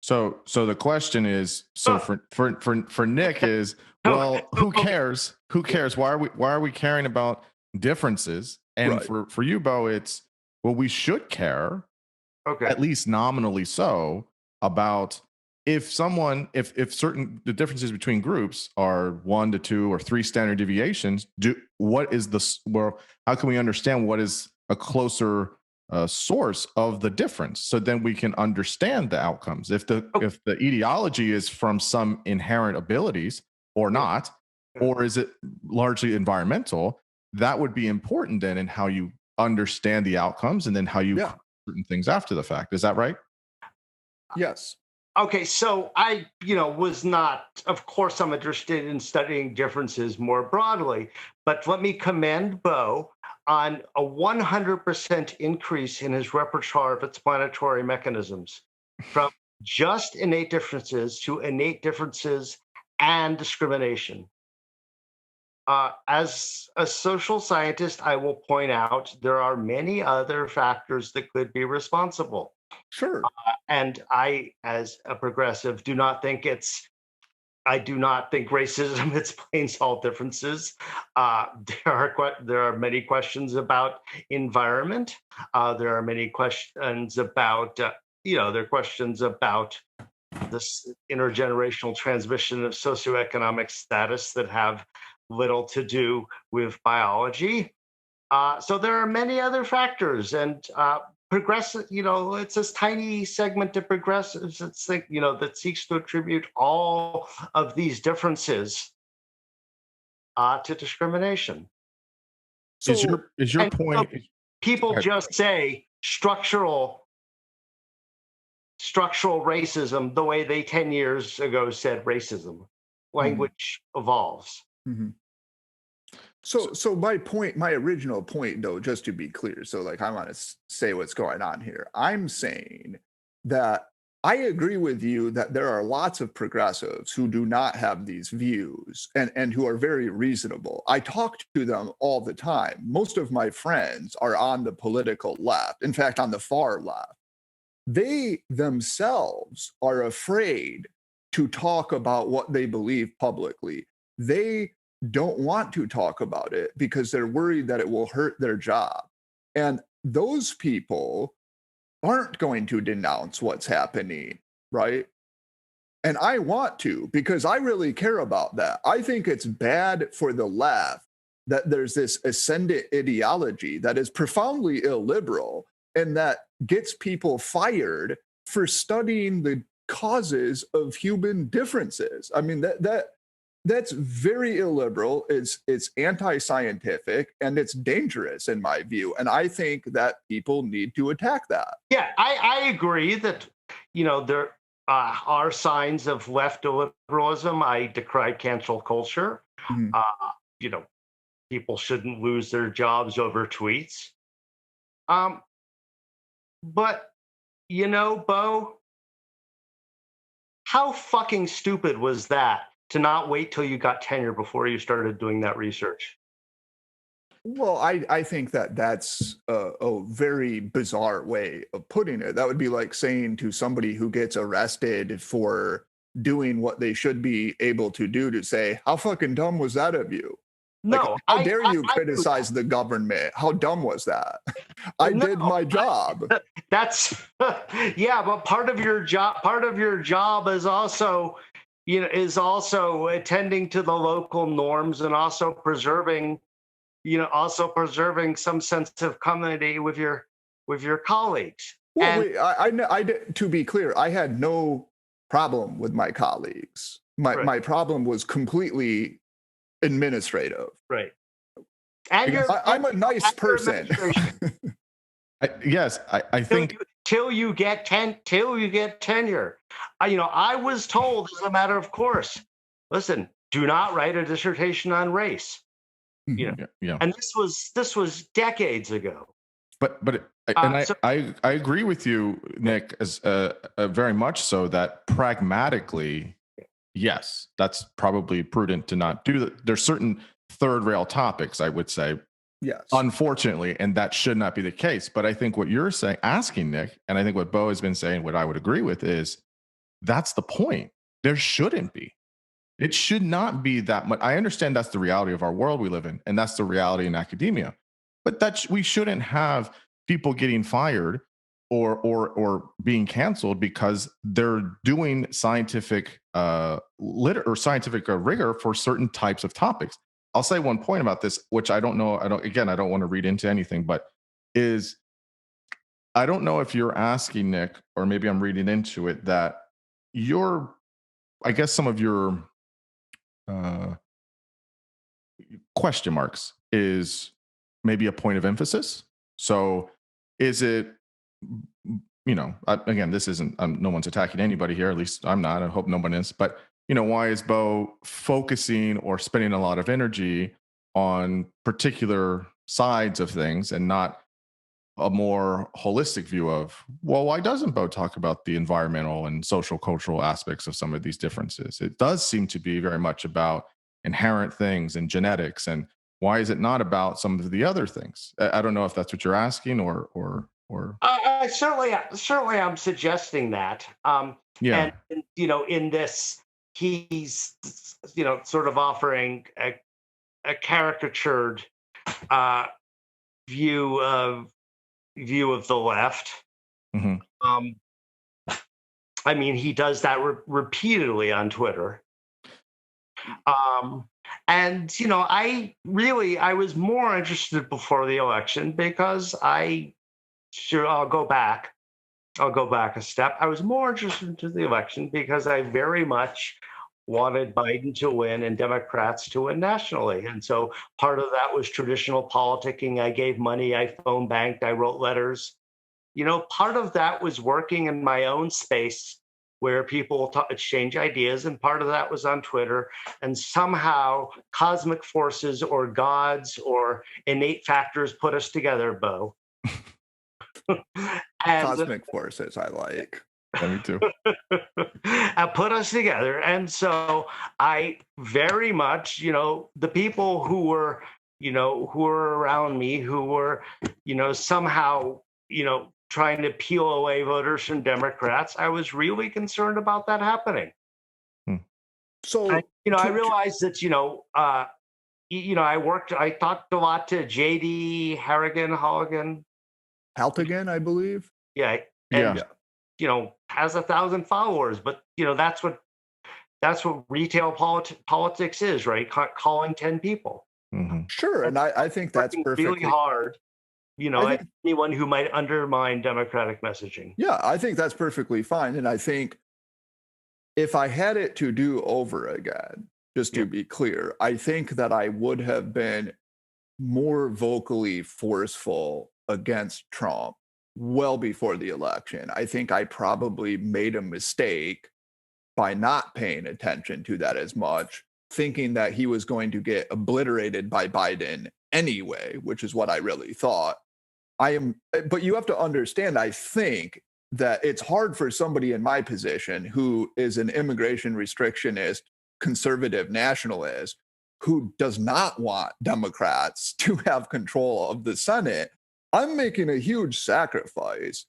So the question is, for Nick is, well, who cares? Who cares? Why are we caring about differences? And for you, Bo, it's, well, we should care, at least nominally so, about if the differences between groups are 1 to 2 or 3 standard deviations, how can we understand what is a closer source of the difference? So then we can understand the outcomes. If the etiology is from some inherent abilities or not, or is it largely environmental, that would be important then in how you understand the outcomes and then how you certain things after the fact. Is that right? Yes. Okay, so I, was not, of course, I'm interested in studying differences more broadly, but let me commend Bo on a 100% increase in his repertoire of explanatory mechanisms, from just innate differences to innate differences and discrimination. As a social scientist, I will point out there are many other factors that could be responsible. Sure. And I, as a progressive, do not think racism explains all differences. There are many questions about environment. There are many questions about, this intergenerational transmission of socioeconomic status that have little to do with biology. So there are many other factors, and progressive, it's this tiny segment of progressives that seeks to attribute all of these differences to discrimination. So is your point? So people just say structural racism the way they 10 years ago said racism. Language evolves. Mm-hmm. So my original point, though, just to be clear, so I want to say what's going on here. I'm saying that I agree with you that there are lots of progressives who do not have these views and who are very reasonable. I talk to them all the time. Most of my friends are on the political left, in fact, on the far left. They themselves are afraid to talk about what they believe publicly. They don't want to talk about it because they're worried that it will hurt their job. And those people aren't going to denounce what's happening, right? And I want to, because I really care about that. I think it's bad for the left that there's this ascendant ideology that is profoundly illiberal and that gets people fired for studying the causes of human differences. I mean, that's very illiberal. It's anti-scientific, and it's dangerous in my view. And I think that people need to attack that. Yeah, I agree that, there are signs of left illiberalism. I decry cancel culture. Mm-hmm. People shouldn't lose their jobs over tweets. But, Bo, how fucking stupid was that to not wait till you got tenure before you started doing that research? Well, I think that that's a very bizarre way of putting it. That would be like saying to somebody who gets arrested for doing what they should be able to do to say, how fucking dumb was that of you? Like, No, how dare you criticize the government? How dumb was that? I did my job. That's yeah, but part of your job is also, is also attending to the local norms and also preserving some sense of community with your colleagues. Well, to be clear, I had no problem with my colleagues. My problem was completely administrative. Right. And I'm a nice person. I think till you get tenure. I was told, as a matter of course, listen, do not write a dissertation on race. And this was decades ago. I agree with you, Nick, as very much so that pragmatically, yes, that's probably prudent to not do that. There's certain third rail topics, I would say, yes, unfortunately, and that should not be the case. But I think what you're asking, Nick, and I think what Bo has been saying, what I would agree with is that's the point. There shouldn't be. It should not be that much. I understand that's the reality of our world we live in, and that's the reality in academia. But we shouldn't have people getting fired or being canceled because they're doing scientific scientific rigor for certain types of topics. I'll say one point about this, which I don't know. I don't want to read into anything, but I don't know if you're asking, Nick, or maybe I'm reading into it, that I guess some of your question marks is maybe a point of emphasis. So is it, again, this isn't, no one's attacking anybody here, at least I'm not, I hope no one is, but why is Bo focusing or spending a lot of energy on particular sides of things and not a more holistic view of, well, why doesn't Bo talk about the environmental and social cultural aspects of some of these differences? It does seem to be very much about inherent things and genetics, and why is it not about some of the other things? I don't know if that's what you're asking or I certainly I'm suggesting that. And in this, he's sort of offering a caricatured view of the left. Mm-hmm. I mean, he does that repeatedly on Twitter. And I was more interested before the election because I'll go back a step. I was more interested in the election because I very much wanted Biden to win and Democrats to win nationally. And so part of that was traditional politicking. I gave money, I phone banked, I wrote letters. Part of that was working in my own space where people exchange ideas, and part of that was on Twitter. And somehow cosmic forces or gods or innate factors put us together, Bo. Cosmic forces, I like. Yeah, me too. Put us together. And so I very much, the people who were around me, who were, somehow, trying to peel away voters from Democrats, I was really concerned about that happening. So, I realized that, I talked a lot to JD Halligan, I believe. Yeah. And, has 1,000 followers, but that's what retail politics is, right? Calling 10 people. Mm-hmm. Sure. And I think that's perfectly really hard, anyone who might undermine democratic messaging. Yeah, I think that's perfectly fine. And I think if I had it to do over again, just to be clear, I think that I would have been more vocally forceful against Trump well before the election. I think I probably made a mistake by not paying attention to that as much, thinking that he was going to get obliterated by Biden anyway, which is what I really thought. But you have to understand, I think that it's hard for somebody in my position who is an immigration restrictionist, conservative nationalist, who does not want Democrats to have control of the Senate. I'm making a huge sacrifice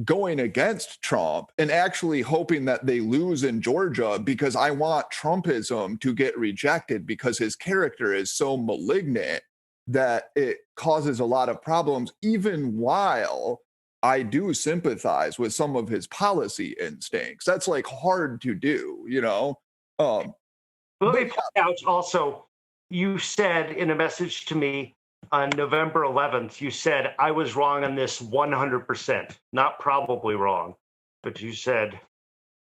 going against Trump and actually hoping that they lose in Georgia because I want Trumpism to get rejected because his character is so malignant that it causes a lot of problems, even while I do sympathize with some of his policy instincts. That's like hard to do, you know? Let me point out also, you said in a message to me on November 11th, you said, I was wrong on this 100%, not probably wrong, but you said.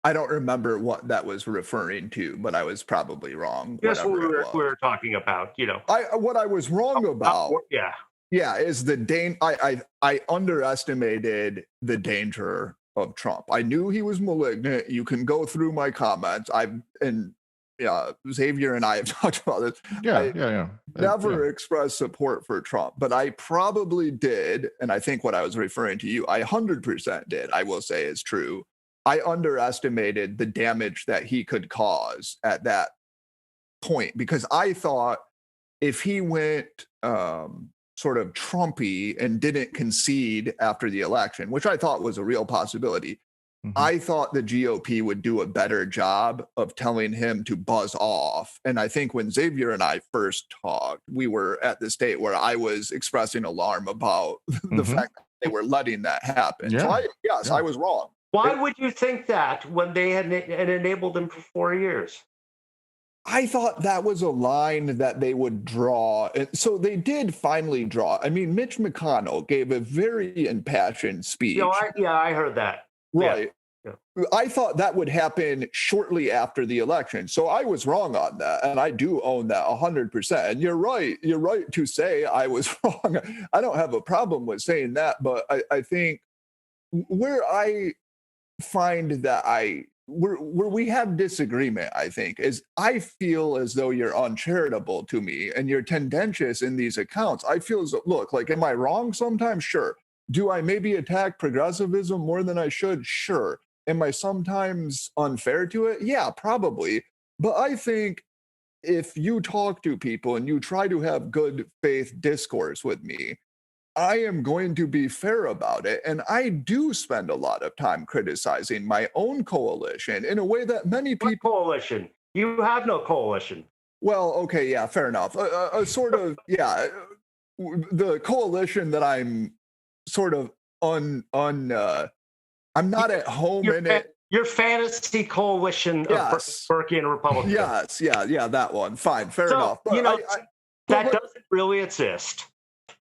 I don't remember what that was referring to, but I was probably wrong. That's what we were talking about, you know. What I was wrong about. Yeah. Yeah, is I underestimated the danger of Trump. I knew he was malignant. You can go through my comments. Xavier and I have talked about this. Yeah. Never expressed support for Trump, but I probably did, and I think what I was referring to you, I 100% did, I will say is true. I underestimated the damage that he could cause at that point, because I thought if he went sort of Trumpy and didn't concede after the election, which I thought was a real possibility, I thought the GOP would do a better job of telling him to buzz off. And I think when Xavier and I first talked, we were at the state where I was expressing alarm about the fact that they were letting that happen. Yeah. So I was wrong. Why would you think that when they had enabled him for 4 years? I thought that was a line that they would draw. And so they did finally draw. I mean, Mitch McConnell gave a very impassioned speech. I heard that. Right. Yeah. I thought that would happen shortly after the election. So I was wrong on that. And I do own that 100%. And you're right. You're right to say I was wrong. I don't have a problem with saying that. But I think where I find that where we have disagreement, I think, is I feel as though you're uncharitable to me and you're tendentious in these accounts. I feel as though, look, like, am I wrong sometimes? Sure. Do I maybe attack progressivism more than I should? Sure. Am I sometimes unfair to it? Yeah, probably. But I think if you talk to people and you try to have good faith discourse with me, I am going to be fair about it. And I do spend a lot of time criticizing my own coalition in a way that many people. What coalition? You have no coalition. Well, okay, yeah, fair enough. A sort of, yeah, the coalition that I'm sort of I'm not at home in it. Your fantasy coalition of Burkean Republicans. Yes, yeah, that one. Fine, fair enough. But that doesn't really exist.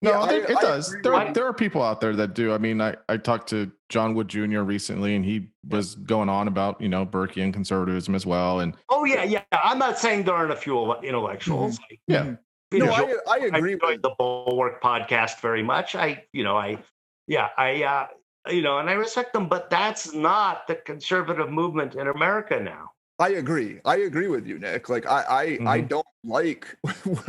No, it does. There are people out there that do. I mean, I talked to John Wood Jr. recently, and he was going on about, Burkean conservatism as well. And I'm not saying there aren't a few intellectuals. Yeah. I agree. I enjoyed the Bulwark podcast very much. And I respect them, but that's not the conservative movement in America now. I agree with you, Nick. Like I don't like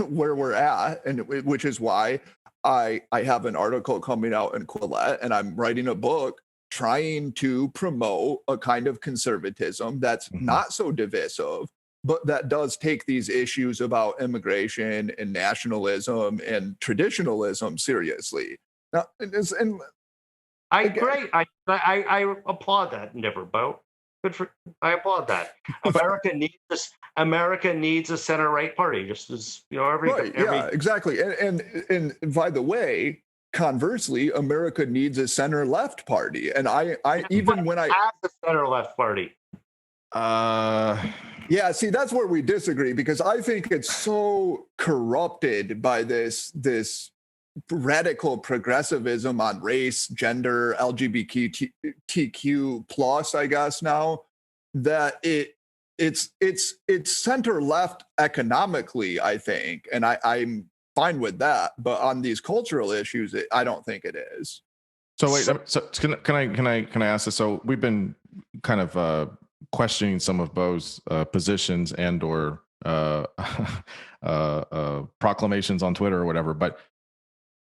where we're at, and which is why I have an article coming out in Quillette, and I'm writing a book trying to promote a kind of conservatism that's not so divisive, but that does take these issues about immigration and nationalism and traditionalism seriously. Now, I agree. I applaud that endeavor, Bo. I applaud that. America needs a center-right party, just as exactly. And by the way, conversely, America needs a center-left party. And I even when I have a center-left party. Yeah, see, that's where we disagree, because I think it's so corrupted by this radical progressivism on race, gender, LGBTQ plus, I guess now, that it's center left economically, I think, and I'm fine with that. But on these cultural issues, I don't think it is. So wait, so can I ask this? So we've been kind of questioning some of Bo's positions and or proclamations on Twitter or whatever, but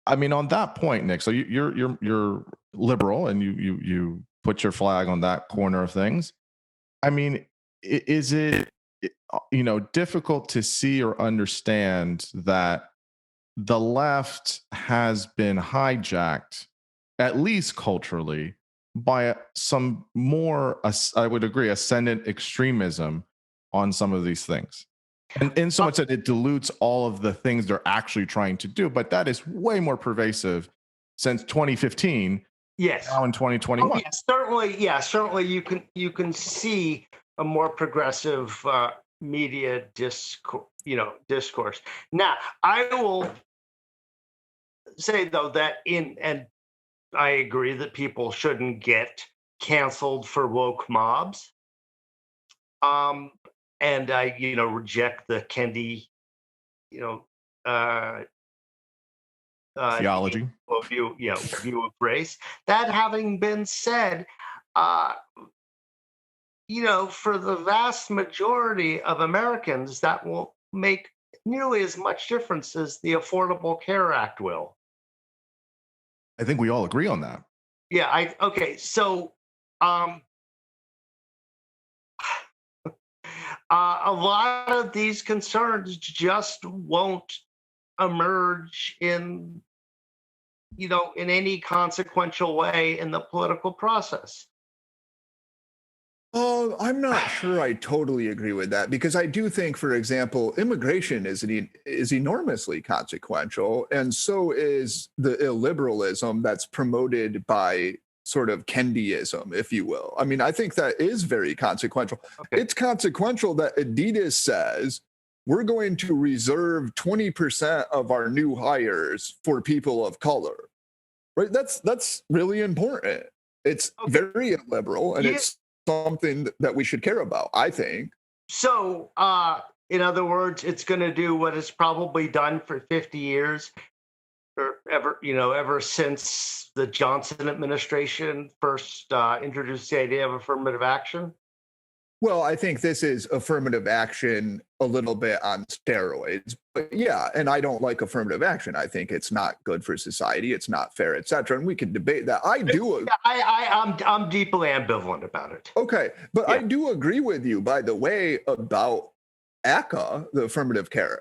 I mean, on that point, Nick, so you're liberal and you put your flag on that corner of things. I mean, is it, difficult to see or understand that the left has been hijacked, at least culturally, by some more, I would agree, ascendant extremism on some of these things? And in so much that it dilutes all of the things they're actually trying to do. But that is way more pervasive since 2015, Yes. now in 2021. Oh, certainly you can see a more progressive media discourse. Now, I will say though that and I agree that people shouldn't get canceled for woke mobs. And I, reject the Kendi, Theology. view of race. That having been said, for the vast majority of Americans, that won't make nearly as much difference as the Affordable Care Act will. I think we all agree on that. Yeah. So, a lot of these concerns just won't emerge in any consequential way in the political process. I'm not sure I totally agree with that, because I do think, for example, immigration is enormously consequential, and so is the illiberalism that's promoted by sort of Kendiism, if you will. I mean, I think that is very consequential. Okay. It's consequential that Adidas says we're going to reserve 20% of our new hires for people of color. Right? That's really important. It's very illiberal, and it's something that we should care about, I think. So, in other words, it's going to do what it's probably done for 50 years, or ever since the Johnson administration first introduced the idea of affirmative action. Well, I think this is affirmative action a little bit on steroids. But yeah, and I don't like affirmative action. I think it's not good for society. It's not fair, etc. And we can debate that. I'm deeply ambivalent about it. Okay, but yeah. I do agree with you, by the way, about ACA, the Affirmative Care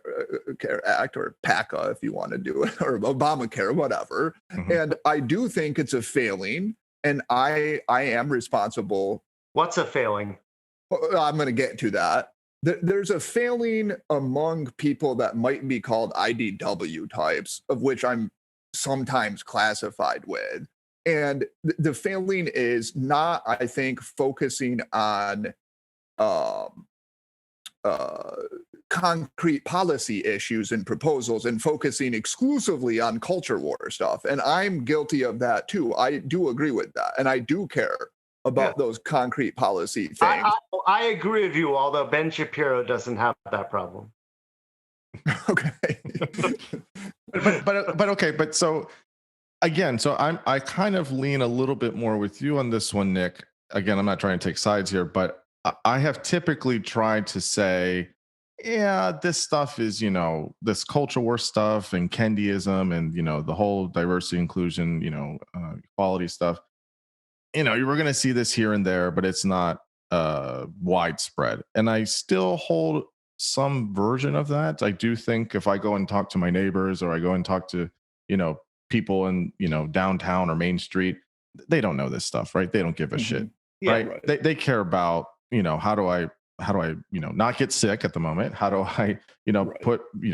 Act, or PACA, if you want to do it, or Obamacare, whatever. Mm-hmm. And I do think it's a failing, and I am responsible. What's a failing? I'm going to get to that. There's a failing among people that might be called IDW types, of which I'm sometimes classified with. And the failing is not, I think, focusing on concrete policy issues and proposals, and focusing exclusively on culture war stuff. And I'm guilty of that too. I do agree with that. And I do care about those concrete policy things. I agree with you, although Ben Shapiro doesn't have that problem. Okay. but okay, but so again, so I kind of lean a little bit more with you on this one, Nick. Again, I'm not trying to take sides here, but I have typically tried to say, yeah, this stuff is, this culture war stuff and Kendiism and, the whole diversity, inclusion, equality stuff. You were going to see this here and there, but it's not widespread. And I still hold some version of that. I do think if I go and talk to my neighbors, or I go and talk to, people in, downtown or Main Street, they don't know this stuff, right? They don't give a shit, right? They care about, how do I not get sick at the moment? How do I,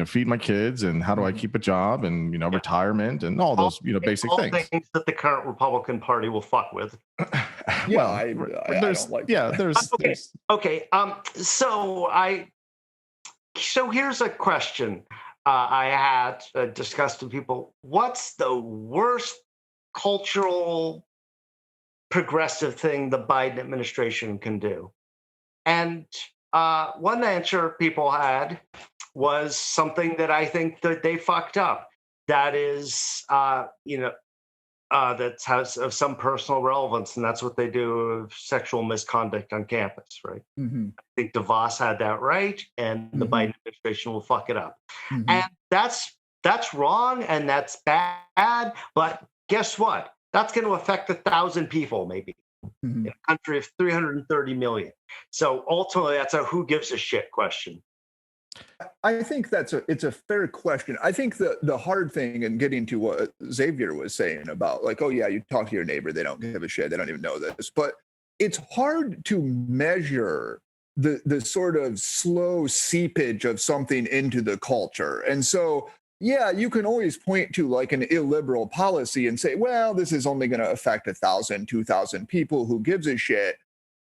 feed my kids, and how do I keep a job, and, retirement, and all those, basic things that the current Republican Party will fuck with. Well, I don't like that. Okay. So here's a question I had discussed with people. What's the worst cultural progressive thing the Biden administration can do? And one answer people had was something that I think that they fucked up. That is, that has of some personal relevance, and that's what they do of sexual misconduct on campus, right? Mm-hmm. I think DeVos had that right, and the Biden administration will fuck it up. Mm-hmm. And that's wrong, and that's bad. But guess what? That's going to affect 1,000 people, maybe. Mhm. in a country of 330 million. So ultimately, that's a who gives a shit question. I think it's a fair question. I think the hard thing in getting to what Xavier was saying about like, oh yeah, you talk to your neighbor, they don't give a shit, they don't even know this. But it's hard to measure the sort of slow seepage of something into the culture. And so yeah, you can always point to like an illiberal policy and say, well, this is only going to affect 1,000, 2,000 people. Who gives a shit?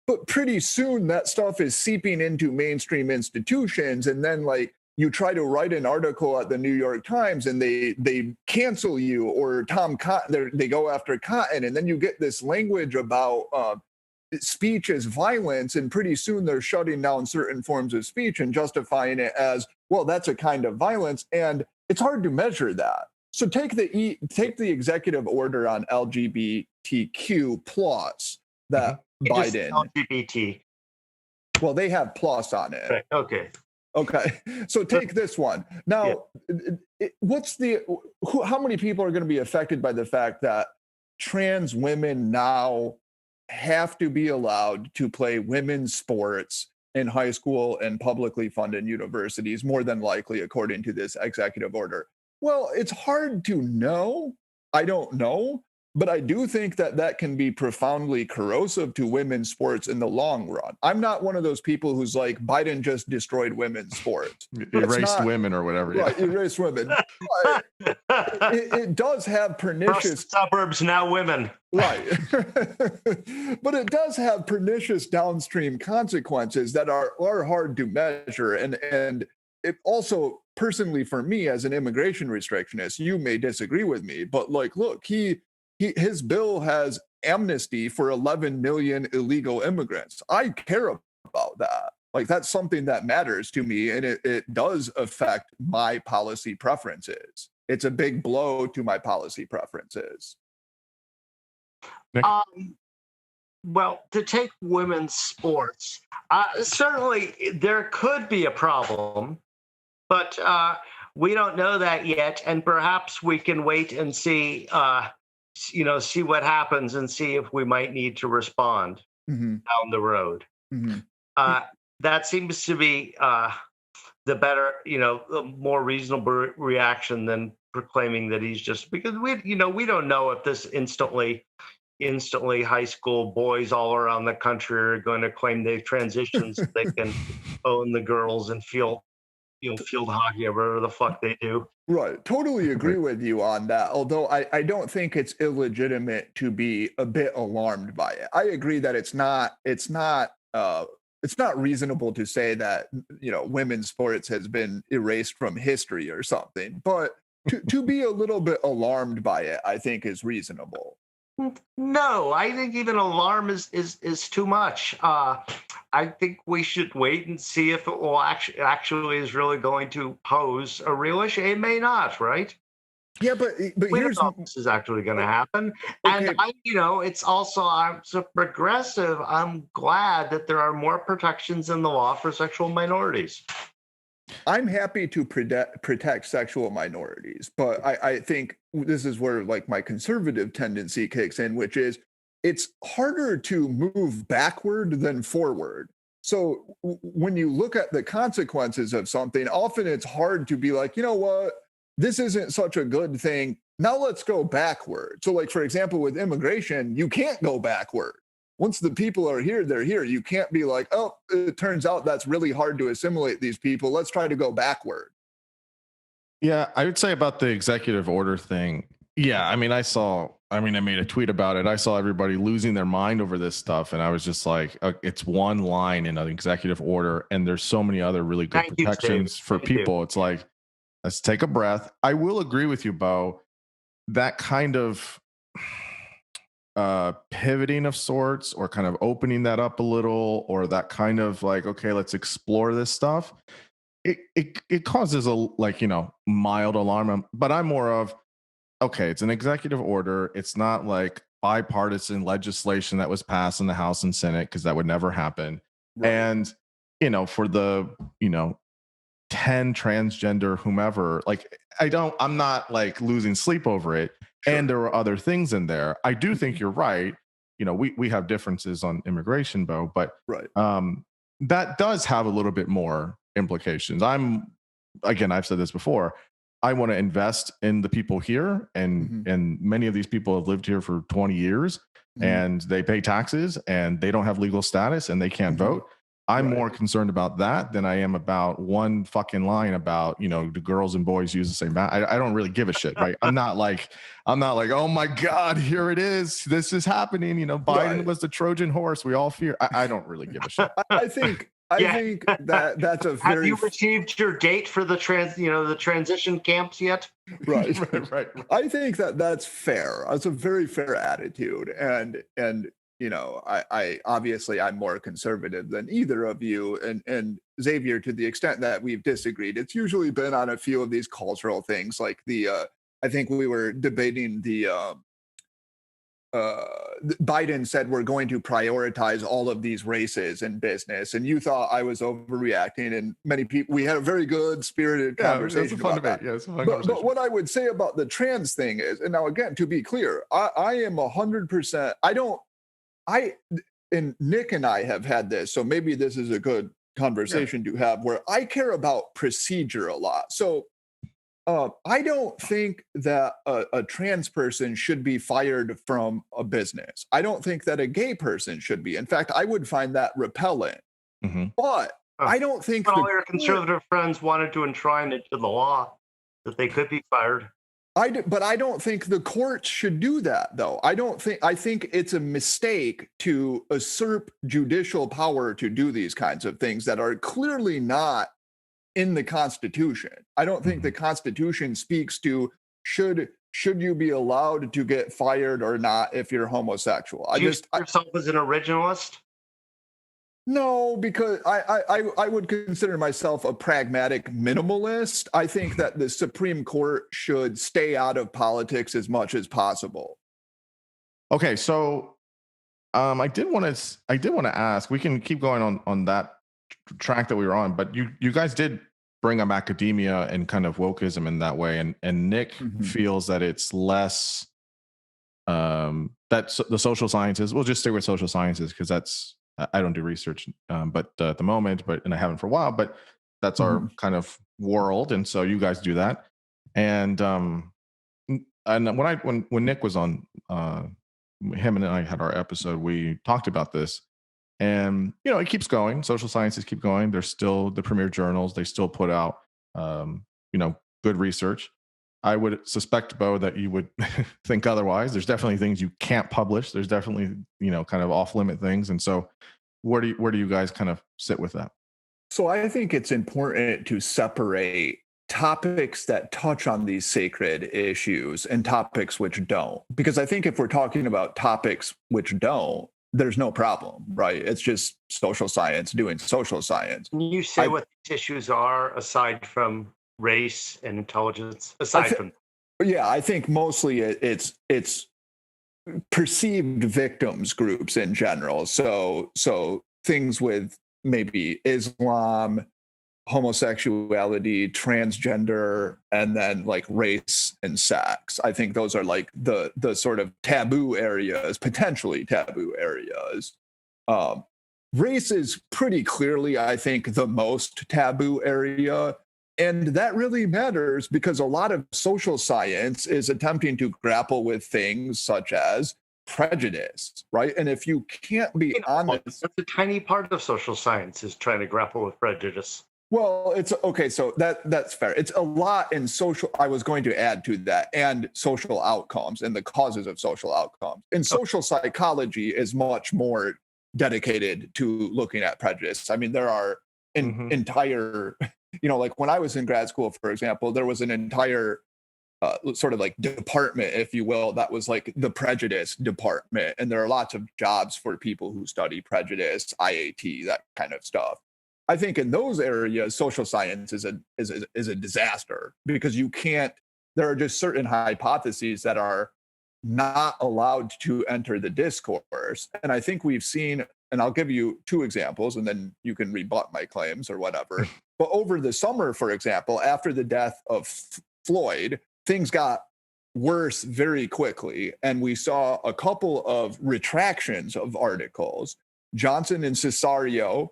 But pretty soon that stuff is seeping into mainstream institutions. And then like you try to write an article at the New York Times and they cancel you, or Tom Cotton, they go after Cotton. And then you get this language about speech as violence. And pretty soon they're shutting down certain forms of speech and justifying it as, well, that's a kind of violence. And it's hard to measure that. So take the executive order on LGBTQ plus that Biden. LGBT. Well, they have plus on it. Right. Okay. Okay. So take this one. Now, how many people are going to be affected by the fact that trans women now have to be allowed to play women's sports in high school and publicly funded universities, more than likely, according to this executive order? Well, it's hard to know. I don't know. But I do think that can be profoundly corrosive to women's sports in the long run. I'm not one of those people who's like, Biden just destroyed women's sports. Erased women or whatever. Right, erased women. It does have pernicious... First suburbs, now women. Right. But it does have pernicious downstream consequences that are hard to measure. And it also, personally for me as an immigration restrictionist, you may disagree with me, but like, look, his bill has amnesty for 11 million illegal immigrants. I care about that. Like, that's something that matters to me, and it does affect my policy preferences. It's a big blow to my policy preferences. Well, to take women's sports, certainly there could be a problem, but we don't know that yet, and perhaps we can wait and see see what happens and see if we might need to respond down the road. That seems to be the better, the more reasonable reaction than proclaiming that he's just, because we don't know if this instantly high school boys all around the country are going to claim they've transitioned so they can own the girls and field hockey or whatever the fuck they do. Right. Totally agree with you on that. Although I don't think it's illegitimate to be a bit alarmed by it. I agree that it's not reasonable to say that, women's sports has been erased from history or something, but to be a little bit alarmed by it, I think is reasonable. No, I think even alarm is too much. I think we should wait and see if it will actually is really going to pose a real issue. It may not, right? Yeah, but we don't know if this is actually going to happen. Okay. And it's also, I'm so progressive. I'm glad that there are more protections in the law for sexual minorities. I'm happy to protect sexual minorities, but I think this is where like my conservative tendency kicks in, which is it's harder to move backward than forward. So when you look at the consequences of something, often it's hard to be like, you know what, this isn't such a good thing. Now let's go backward. So like, for example, with immigration, you can't go backward. Once the people are here, they're here. You can't be like, oh, it turns out that's really hard to assimilate these people. Let's try to go backward. Yeah, I would say about the executive order thing. Yeah, I made a tweet about it. I saw everybody losing their mind over this stuff. And I was just like, it's one line in an executive order. And there's so many other really good protections for people. It's like, let's take a breath. I will agree with you, Bo. That kind of pivoting of sorts, or kind of opening that up a little, or that kind of like, okay, let's explore this stuff. It causes a mild alarm, but I'm more of, okay, it's an executive order. It's not like bipartisan legislation that was passed in the House and Senate, because that would never happen. Right. And for the 10 transgender whomever, like I'm not like losing sleep over it. Sure. And there were other things in there. I do think you're right. we have differences on immigration, Bo, but Right. that does have a little bit more implications. I've said this before. I want to invest in the people here, and many of these people have lived here for 20 years, and they pay taxes, and they don't have legal status, and they can't vote. I'm more concerned about that than I am about one fucking line about, do girls and boys use the same bathroom? I don't really give a shit, right? I'm not like, oh my God, here it is. This is happening. Biden was the Trojan horse. We all fear. I don't really give a shit. I think that's a very. Have you received your date for the transition camps yet? Right. right. I think that's fair. It's a very fair attitude, and I obviously I'm more conservative than either of you, and Xavier, to the extent that we've disagreed, it's usually been on a few of these cultural things, like I think we were debating Biden said we're going to prioritize all of these races in business, and you thought I was overreacting, and many people, we had a very good spirited conversation. It's a fun debate. It's a fun conversation. But what I would say about the trans thing is, and now again, to be clear, I am 100%, and Nick and I have had this, so maybe this is a good conversation to have, where I care about procedure a lot. So I don't think that a trans person should be fired from a business. I don't think that a gay person should be. In fact, I would find that repellent. But I don't think all your conservative friends wanted to enshrine it to the law that they could be fired. But I don't think the courts should do that, though. I think it's a mistake to usurp judicial power to do these kinds of things that are clearly not in the Constitution. I don't think the Constitution speaks to should you be allowed to get fired or not if you're homosexual. Do you see yourself as an originalist? No, because I would consider myself a pragmatic minimalist. I think that the Supreme Court should stay out of politics as much as possible. Okay, so I did want to ask. We can keep going on that track that we were on, but you guys did bring up academia and kind of wokeism in that way, and Nick feels that it's less that the social sciences. We'll just stay with social sciences because that's. I don't do research, but at the moment, and I haven't for a while, but that's our kind of world. And so you guys do that. And when Nick was on, him and I had our episode, we talked about this, and, it keeps going. Social sciences keep going. They're still the premier journals. They still put out, good research. I would suspect, Bo, that you would think otherwise. There's definitely things you can't publish. There's definitely, kind of off-limit things. And so where do you guys kind of sit with that? So I think it's important to separate topics that touch on these sacred issues and topics which don't. Because I think if we're talking about topics which don't, there's no problem, right? It's just social science doing social science. Can you say what these issues are aside from race and intelligence, I think mostly it's perceived victims groups in general. So things with maybe Islam, homosexuality, transgender, and then like race and sex. I think those are like the sort of taboo areas, potentially taboo areas. Race is pretty clearly, I think, the most taboo area. And that really matters because a lot of social science is attempting to grapple with things such as prejudice, right? And if you can't be honest... That's a tiny part of social science is trying to grapple with prejudice. Well, it's okay, so that's fair. It's a lot in social... I was going to add to that, and social outcomes and the causes of social outcomes. And social psychology is much more dedicated to looking at prejudice. I mean, there are entire... like when I was in grad school, for example, there was an entire sort of like department, if you will, that was like the prejudice department. And there are lots of jobs for people who study prejudice, IAT, that kind of stuff. I think in those areas, social science is a disaster because there are just certain hypotheses that are not allowed to enter the discourse. And I think we've seen, and I'll give you two examples and then you can rebut my claims or whatever. But over the summer, for example, after the death of Floyd, things got worse very quickly, and we saw a couple of retractions of articles. Johnson and Cesario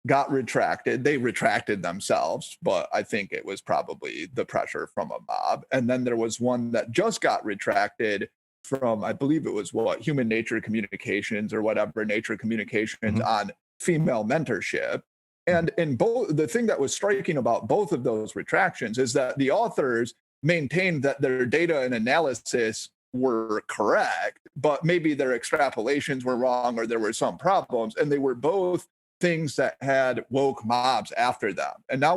got retracted. They retracted themselves, but I think it was probably the pressure from a mob. And then there was one that just got retracted from, I believe it was Human Nature Communications or whatever, Nature Communications on female mentorship. And in both, the thing that was striking about both of those retractions is that the authors maintained that their data and analysis were correct, but maybe their extrapolations were wrong or there were some problems. And they were both things that had woke mobs after them. And now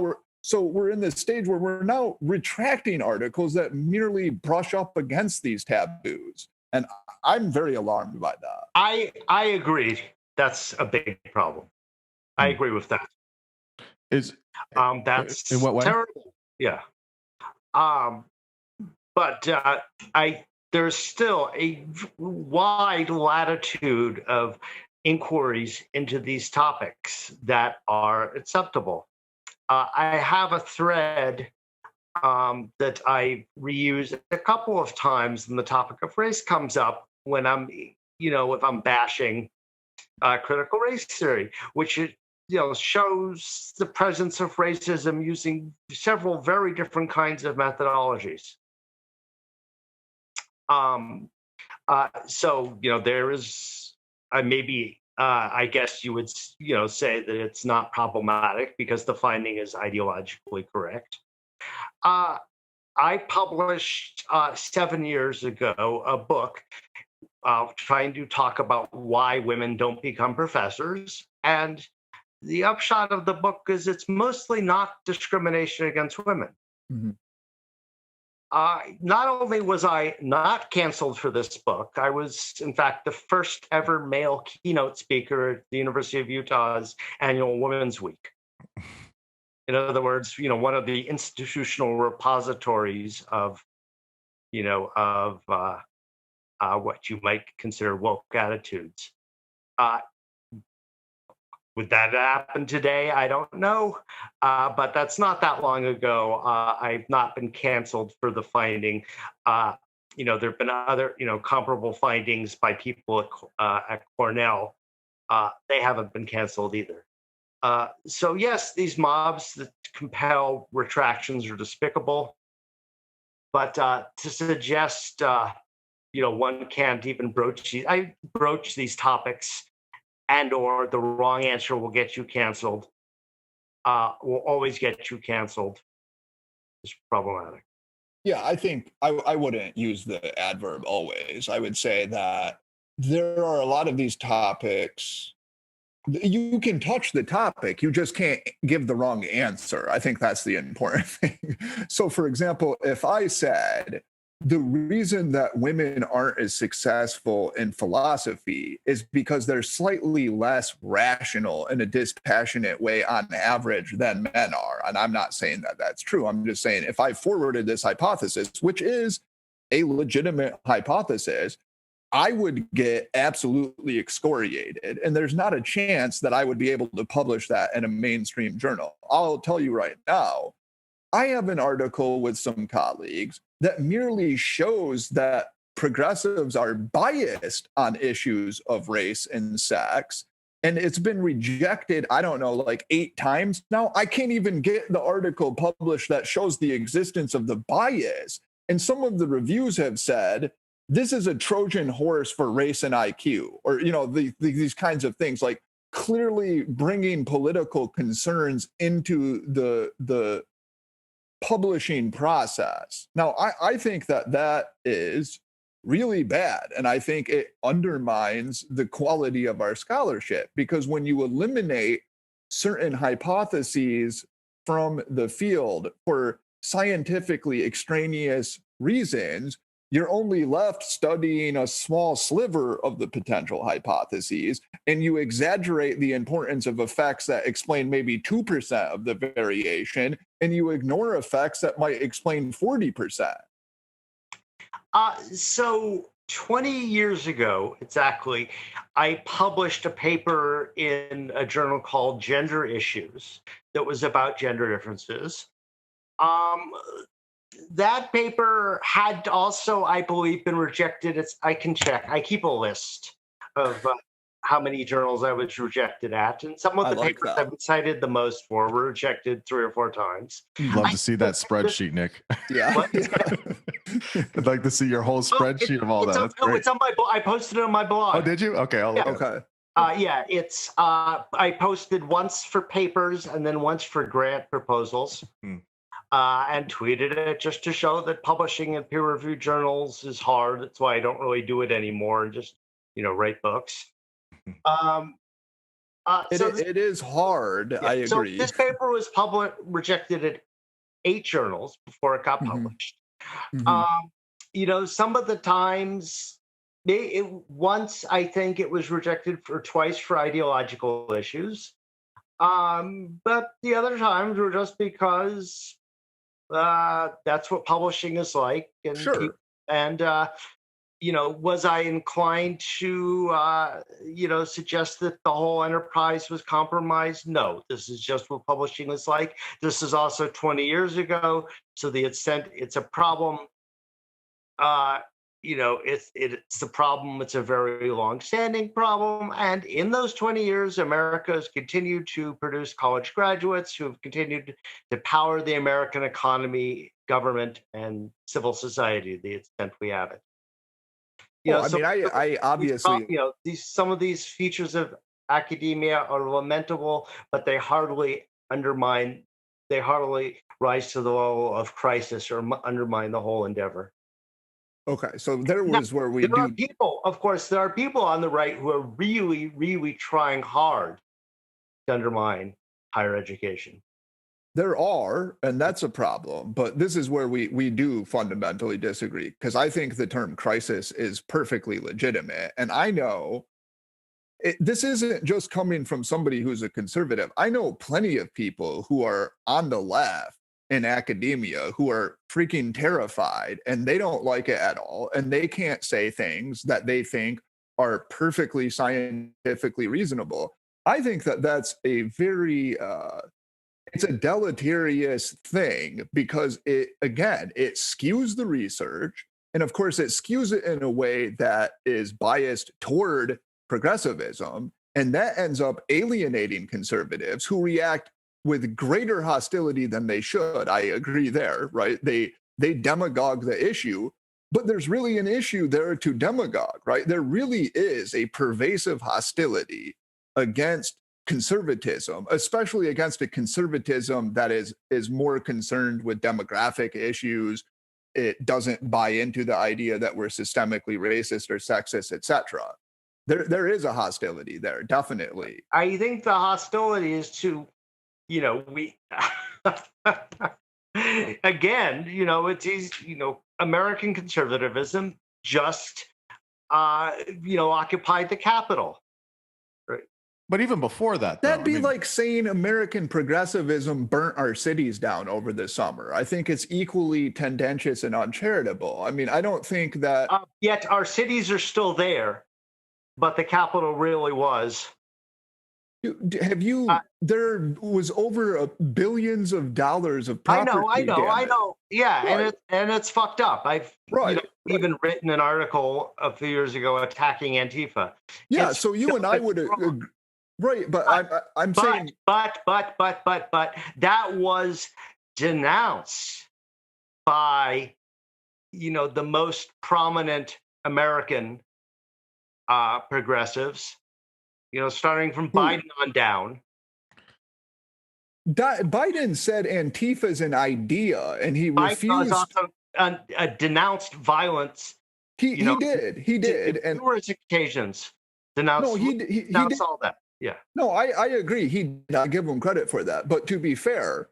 we're in this stage where we're now retracting articles that merely brush up against these taboos. And I'm very alarmed by that. I agree. That's a big problem. I agree with that. That's in what way? Terrible. Yeah. But there's still a wide latitude of inquiries into these topics that are acceptable. I have a thread that I reuse a couple of times, and the topic of race comes up when I'm, if I'm bashing critical race theory, which shows the presence of racism using several very different kinds of methodologies. So there is maybe I guess you would say that it's not problematic because the finding is ideologically correct. I published 7 years ago a book trying to talk about why women don't become professors, and the upshot of the book is it's mostly not discrimination against women. Mm-hmm. Not only was I not canceled for this book, I was, in fact, the first ever male keynote speaker at the University of Utah's annual Women's Week. In other words, one of the institutional repositories of, what you might consider woke attitudes. Would that happen today? I don't know, but that's not that long ago. I've not been canceled for the finding. There have been other, comparable findings by people at Cornell. They haven't been canceled either. So yes, these mobs that compel retractions are despicable, but to suggest, one can't even broach these topics, and or the wrong answer will get you canceled, will always get you canceled, is problematic. Yeah, I think I wouldn't use the adverb always. I would say that there are a lot of these topics. You can touch the topic, you just can't give the wrong answer. I think that's the important thing. So, for example, if I said, the reason that women aren't as successful in philosophy is because they're slightly less rational in a dispassionate way on average than men are. And I'm not saying that that's true. I'm just saying if I forwarded this hypothesis, which is a legitimate hypothesis, I would get absolutely excoriated. And there's not a chance that I would be able to publish that in a mainstream journal. I'll tell you right now, I have an article with some colleagues that merely shows that progressives are biased on issues of race and sex. And it's been rejected, I don't know, like 8 times now. I can't even get the article published that shows the existence of the bias. And some of the reviews have said, this is a Trojan horse for race and IQ, or, these kinds of things, like clearly bringing political concerns into the publishing process. Now, I think that is really bad. And I think it undermines the quality of our scholarship, because when you eliminate certain hypotheses from the field for scientifically extraneous reasons, you're only left studying a small sliver of the potential hypotheses, and you exaggerate the importance of effects that explain maybe 2% of the variation, and you ignore effects that might explain 40%. So 20 years ago, exactly, I published a paper in a journal called Gender Issues that was about gender differences. that paper had also, I believe, been rejected. I can check. I keep a list of how many journals I was rejected at, and some of the papers I've been cited the most for were rejected 3 or 4 times. Love to see that spreadsheet, Nick. Yeah. I'd like to see your whole spreadsheet of all that. It's on my blog. I posted it on my blog. Oh, did you? Okay. Okay. It's I posted once for papers and then once for grant proposals, and tweeted it just to show that publishing in peer-reviewed journals is hard. That's why I don't really do it anymore and just write books. It is hard. Yeah, I agree. So this paper was rejected at 8 journals before it got published. Some of the times, once I think it was rejected twice for ideological issues, but the other times were just because that's what publishing is like. And sure. Was I inclined to, suggest that the whole enterprise was compromised? No, this is just what publishing is like. This is also 20 years ago. So the extent it's a problem, it's a problem. It's a very long-standing problem. And in those 20 years, America has continued to produce college graduates who have continued to power the American economy, government, and civil society to the extent we have it. I obviously, some of these features of academia are lamentable, but they hardly rise to the level of crisis or undermine the whole endeavor. Okay, so there was where we there are people on the right who are really, really trying hard to undermine higher education. There are, and that's a problem, but this is where we do fundamentally disagree, because I think the term crisis is perfectly legitimate. And I know this isn't just coming from somebody who's a conservative. I know plenty of people who are on the left in academia who are freaking terrified, and they don't like it at all. And they can't say things that they think are perfectly scientifically reasonable. I think that that's a very... it's a deleterious thing, because it skews the research. And of course, it skews it in a way that is biased toward progressivism. And that ends up alienating conservatives who react with greater hostility than they should. I agree there, right? They demagogue the issue, but there's really an issue there to demagogue, right? There really is a pervasive hostility against conservatism, especially against a conservatism that is more concerned with demographic issues. It doesn't buy into the idea that we're systemically racist or sexist, etc. There is a hostility there, definitely. I think the hostility is to, we again, it's American conservatism just occupied the Capitol. But even before that, that'd be like saying American progressivism burnt our cities down over the summer. I think it's equally tendentious and uncharitable. I mean, I don't think that... Yet our cities are still there, but the Capitol really was. Have you... there was over billions of dollars of property I know. Yeah, right. and it's fucked up. I've even written an article a few years ago attacking Antifa. Yeah, so you and I would... Right, but I'm saying... But that was denounced by, the most prominent American progressives, starting from Biden on down. Biden said Antifa is an idea, and he refused... Biden also denounced violence. He did. And numerous occasions. Denounced all that. Yeah. No, I agree. He did not give him credit for that. But to be fair,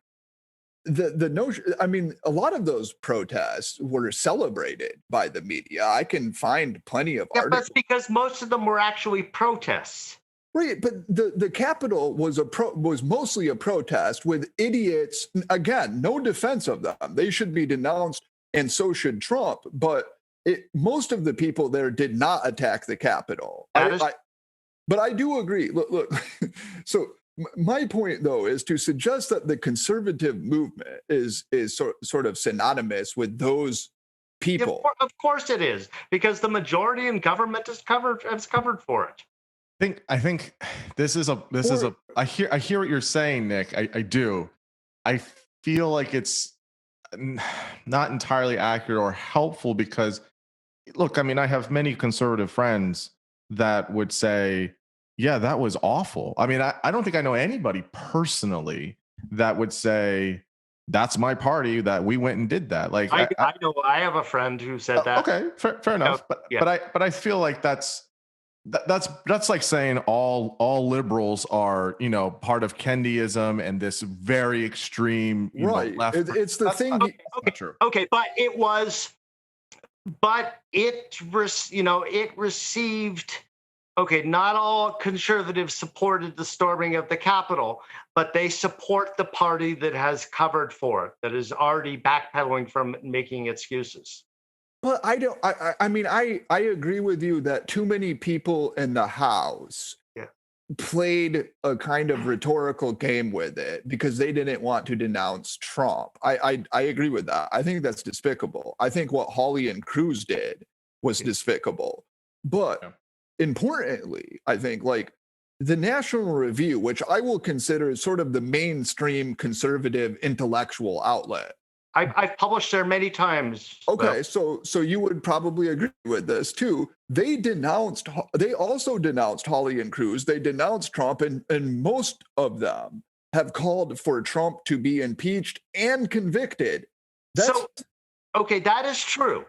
the notion, I mean, a lot of those protests were celebrated by the media. I can find plenty of articles. That's because most of them were actually protests. Right, but the Capitol was mostly a protest with idiots. Again, no defense of them. They should be denounced, and so should Trump. But most of the people there did not attack the Capitol. But I do agree. Look. So My point, though, is to suggest that the conservative movement is sort of synonymous with those people. Of course it is, because the majority in government is covered for it. I think this is a I hear what you're saying, Nick. I do. I feel like it's not entirely accurate or helpful because, look, I mean, I have many conservative friends that would say, yeah, that was awful. I mean, I don't think I know anybody personally that would say, that's my party, that we went and did that. Like, I know I have a friend who said that. Okay, fair enough. But I feel like that's like saying all liberals are, part of Kendyism and this very extreme left. It's the thing. Okay, true. Okay, it received. Okay, not all conservatives supported the storming of the Capitol, but they support the party that has covered for it, that is already backpedaling from making excuses. But I agree with you that too many people in the House played a kind of rhetorical game with it because they didn't want to denounce Trump. I agree with that. I think that's despicable. I think what Hawley and Cruz did was despicable. But importantly, I think like the National Review, which I will consider sort of the mainstream conservative intellectual outlet. I've published there many times. Okay, so you would probably agree with this too. They also denounced Hawley and Cruz. They denounced Trump, and most of them have called for Trump to be impeached and convicted. That is true.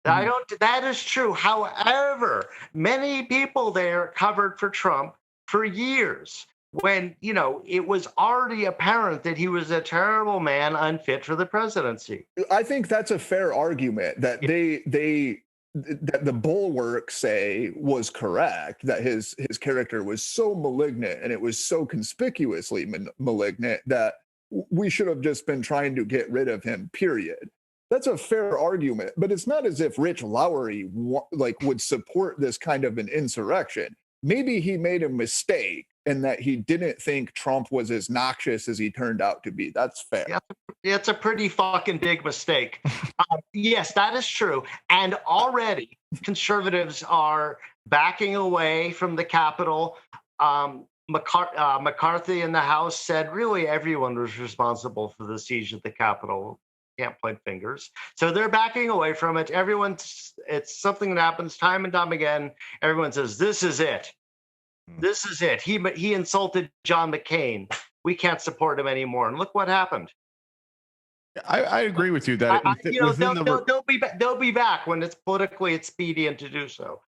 That is true. However, many people there covered for Trump for years when, it was already apparent that he was a terrible man, unfit for the presidency. I think that's a fair argument that that the bulwark say was correct, that his character was so malignant and it was so conspicuously malignant that we should have just been trying to get rid of him, period. That's a fair argument, but it's not as if Rich Lowry would support this kind of an insurrection. Maybe he made a mistake and that he didn't think Trump was as noxious as he turned out to be. That's fair. Yeah, it's a pretty fucking big mistake. Yes, that is true. And already conservatives are backing away from the Capitol. McCarthy in the House said really everyone was responsible for the siege of the Capitol. Can't point fingers. So they're backing away from it. It's something that happens time and time again. Everyone says, this is it. This is it. He insulted John McCain. We can't support him anymore. And look what happened. I agree with you that they'll be back when it's politically expedient to do so.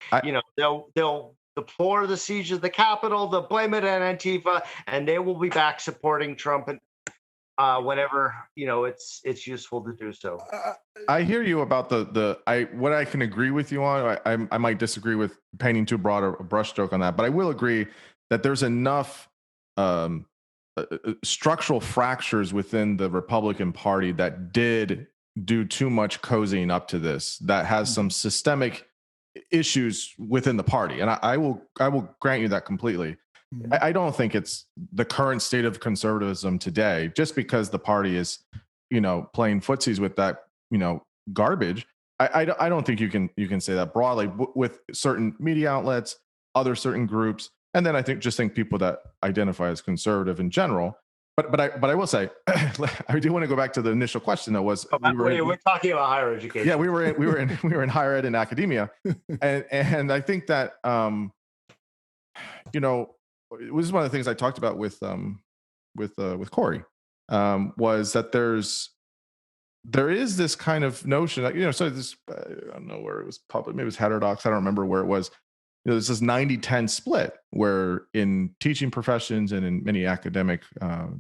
They'll deplore the siege of the Capitol. They'll blame it on Antifa, and they will be back supporting Trump and whenever it's useful to do so. I hear you about what I can agree with you on. I might disagree with painting too broad a brushstroke on that, but I will agree that there's enough structural fractures within the Republican Party that did do too much cozying up to this, that has some systemic issues within the party, and I will grant you that completely. I don't think it's the current state of conservatism today, just because the party is, playing footsies with that, garbage. I don't think you can say that broadly with certain media outlets, certain groups, and then I think people that identify as conservative in general. But I will say, I do want to go back to the initial question. That was we're talking about higher education. Yeah, we were in higher ed and academia, and I think that it was one of the things I talked about with Corey, was that there is this kind of notion that, so this, I don't know where it was public, maybe it was Heterodox, I don't remember where it was. There's this 90-10 split where in teaching professions and in many academic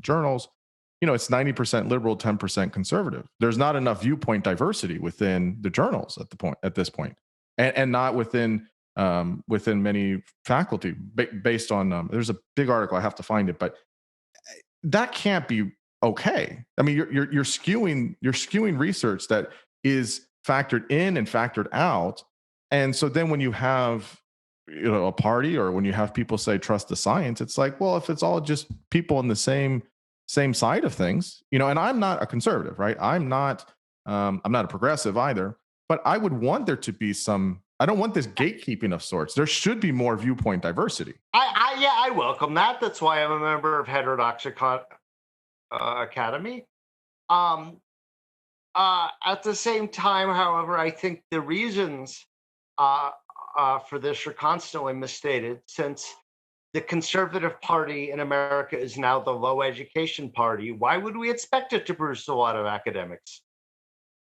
journals, it's 90% liberal, 10% conservative. There's not enough viewpoint diversity within the journals at this point, and not within many faculty based on there's a big article, I have to find it, but that can't be okay. I mean, you're skewing research that is factored in and factored out. And so then when you have a party, or when you have people say trust the science, it's like, well, if it's all just people on the same side of things, and I'm not a conservative, right? I'm not a progressive either, but I would want there to be some. I don't want this gatekeeping of sorts. There should be more viewpoint diversity. I welcome that. That's why I'm a member of Heterodox Academy. At the same time, however, I think the reasons for this are constantly misstated, since the Conservative Party in America is now the low education party. Why would we expect it to produce a lot of academics?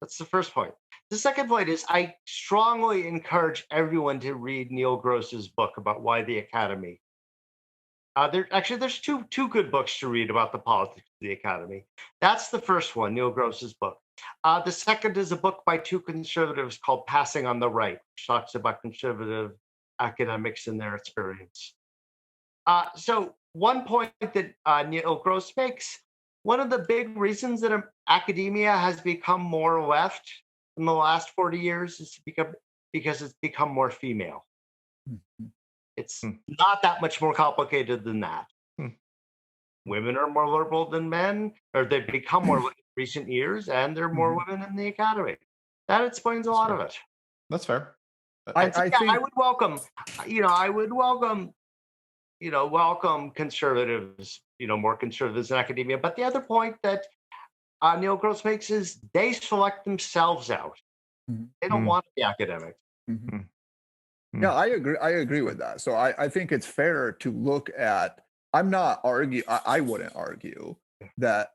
That's the first point. The second point is I strongly encourage everyone to read Neil Gross's book about why the Academy. There's two good books to read about the politics of the Academy. That's the first one, Neil Gross's book. The second is a book by two conservatives called Passing on the Right, which talks about conservative academics and their experience. So one point that Neil Gross makes, one of the big reasons that academia has become more left in the last 40 years is because it's become more female. Mm-hmm. It's not that much more complicated than that. Women are more liberal than men, or they've become more in recent years, and there are more women in the academy. That explains a lot of it. That's fair. I think I would welcome, welcome conservatives, more conservatives in academia. But the other point that Neil Gross makes is they select themselves out. They don't want to be academics. Yeah, I agree with that. So I think it's fair to look at, I wouldn't argue that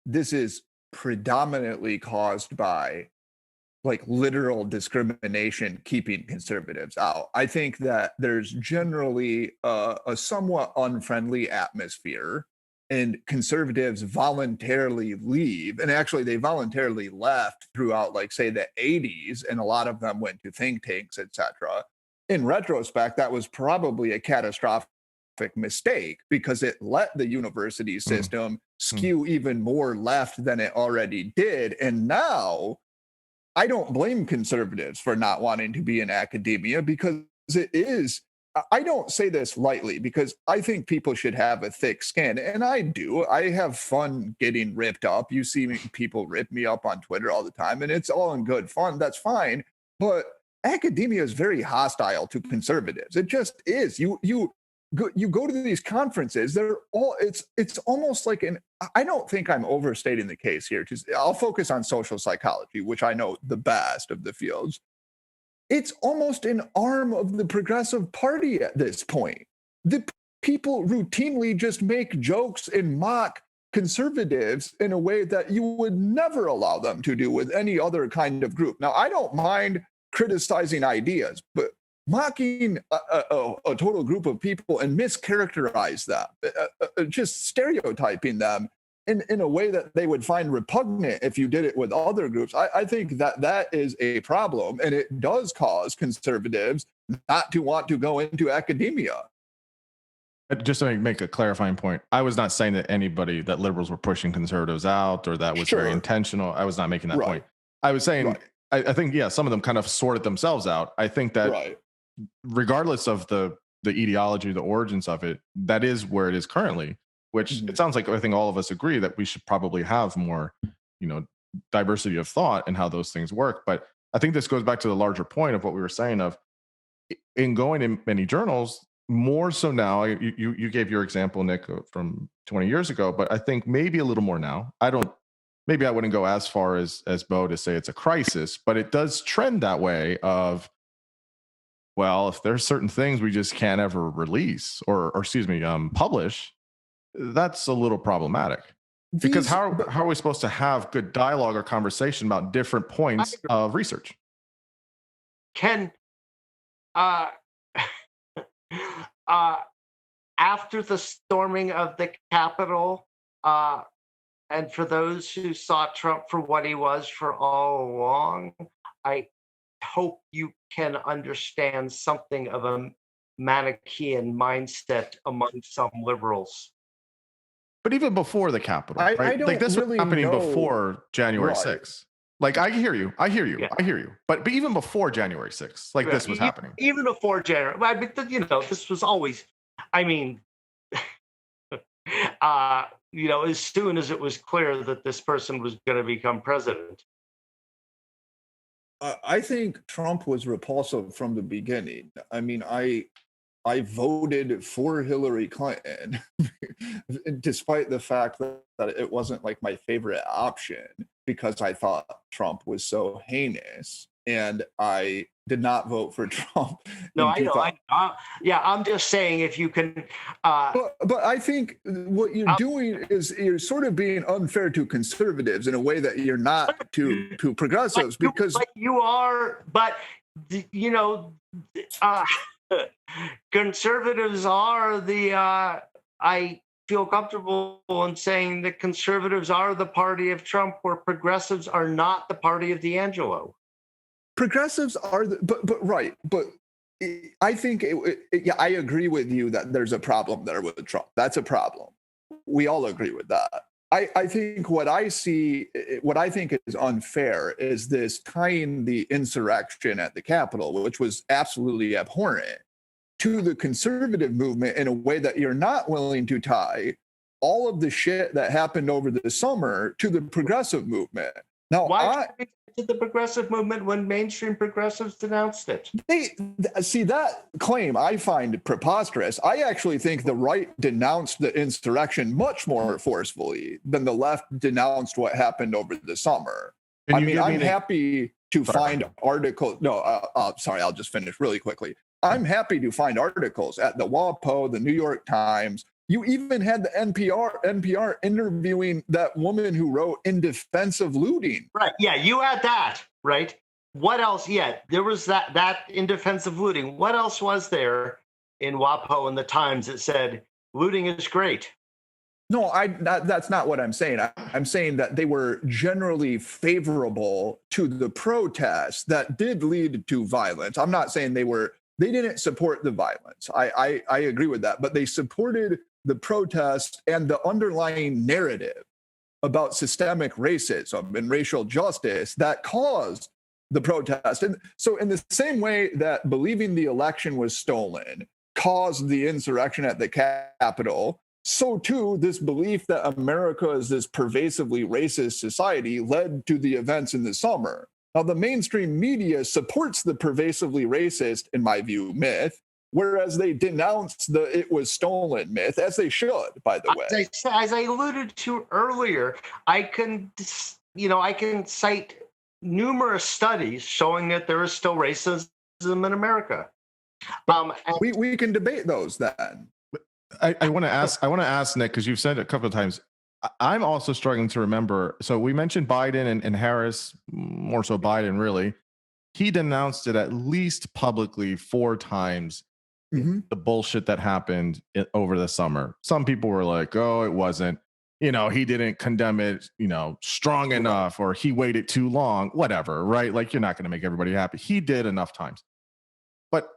this is predominantly caused by like literal discrimination keeping conservatives out. I think that there's generally a somewhat unfriendly atmosphere, and conservatives voluntarily leave. And actually they voluntarily left throughout, like, say, the 80s, and a lot of them went to think tanks, etc. In retrospect, that was probably a catastrophic mistake, because it let the university system skew even more left than it already did. And now I don't blame conservatives for not wanting to be in academia, because it is, I don't say this lightly, because I think people should have a thick skin, and I do. I have fun getting ripped up. You see people rip me up on Twitter all the time, and it's all in good fun. That's fine. But academia is very hostile to conservatives. It just is. You go to these conferences, it's almost like I don't think I'm overstating the case here. I'll focus on social psychology, which I know the best of the fields. It's almost an arm of the Progressive Party at this point. The people routinely just make jokes and mock conservatives in a way that you would never allow them to do with any other kind of group. Now, I don't mind criticizing ideas, but mocking a total group of people and mischaracterize them, just stereotyping them in a way that they would find repugnant if you did it with other groups, I think that is a problem, and it does cause conservatives not to want to go into academia. Just to make a clarifying point, I was not saying that liberals were pushing conservatives out, or that was very intentional. I was not making that point. I was saying, I think, some of them kind of sorted themselves out. I think that regardless of the ideology, the origins of it, that is where it is currently, which it sounds like I think all of us agree that we should probably have more, diversity of thought and how those things work. But I think this goes back to the larger point of what we were saying of in going in many journals, more so now. You gave your example, Nick, from 20 years ago, but I think maybe a little more now. Maybe I wouldn't go as far as Bo to say it's a crisis, but it does trend that way of, well, if there's certain things we just can't ever release or publish, that's a little problematic. Because how are we supposed to have good dialogue or conversation about different points of research? Ken, after the storming of the Capitol, and for those who saw Trump for what he was for all along, I hope you can understand something of a Manichaean mindset among some liberals. But even before the Capitol, right? This was happening before January 6th. Like, I hear you. Yeah. I hear you. But even before January 6th, like this was happening. Even before January, this was always, I mean, as soon as it was clear that this person was going to become president. I think Trump was repulsive from the beginning. I mean, I voted for Hillary Clinton, despite the fact that it wasn't like my favorite option, because I thought Trump was so heinous, and I did not vote for Trump. No, I know. I'm just saying, if you can. But I think what you're doing is you're sort of being unfair to conservatives in a way that you're not to progressives, because you are. But conservatives are the. I feel comfortable in saying that conservatives are the party of Trump, where progressives are not the party of D'Angelo. Progressives are, but I think, I agree with you that there's a problem there with Trump. That's a problem. We all agree with that. I think what I think is unfair is this tying the insurrection at the Capitol, which was absolutely abhorrent, to the conservative movement in a way that you're not willing to tie all of the shit that happened over the summer to the progressive movement. Now, why did the progressive movement when mainstream progressives denounced it? See, that claim I find preposterous. I actually think the right denounced the insurrection much more forcefully than the left denounced what happened over the summer. I'm happy to find articles. Sorry, I'll just finish really quickly. I'm happy to find articles at the WAPO, the New York Times. You even had the NPR interviewing that woman who wrote In Defense of Looting. Right. Yeah, you had that, right? What else? Yeah, there was that In Defense of Looting. What else was there in WAPO and the Times that said looting is great? No, that's not what I'm saying. I'm saying that they were generally favorable to the protests that did lead to violence. I'm not saying they didn't support the violence. I agree with that, but they supported the protest and the underlying narrative about systemic racism and racial justice that caused the protest. And so in the same way that believing the election was stolen caused the insurrection at the Capitol, so too this belief that America is this pervasively racist society led to the events in the summer. Now, the mainstream media supports the pervasively racist, in my view, myth, whereas they denounce the "it was stolen" myth, as they should, by the way. As I alluded to earlier, I can cite numerous studies showing that there is still racism in America. We can debate those then. I want to ask Nick, because you've said it a couple of times. I'm also struggling to remember. So we mentioned Biden and Harris, more so Biden, really. He denounced it at least publicly 4 times. Mm-hmm. The bullshit that happened over the summer. Some people were like, oh, it wasn't, he didn't condemn it, strong enough, or he waited too long, whatever, right? Like, you're not going to make everybody happy. He did enough times. But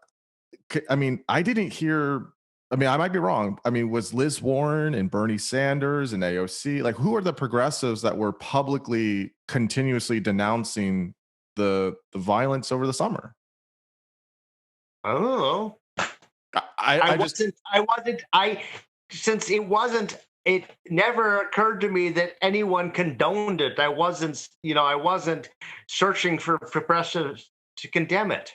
I mean, I didn't hear, I might be wrong. Was Liz Warren and Bernie Sanders and AOC, like, who are the progressives that were publicly continuously denouncing the violence over the summer? I don't know. It never occurred to me that anyone condoned it. I wasn't searching for progressives to condemn it.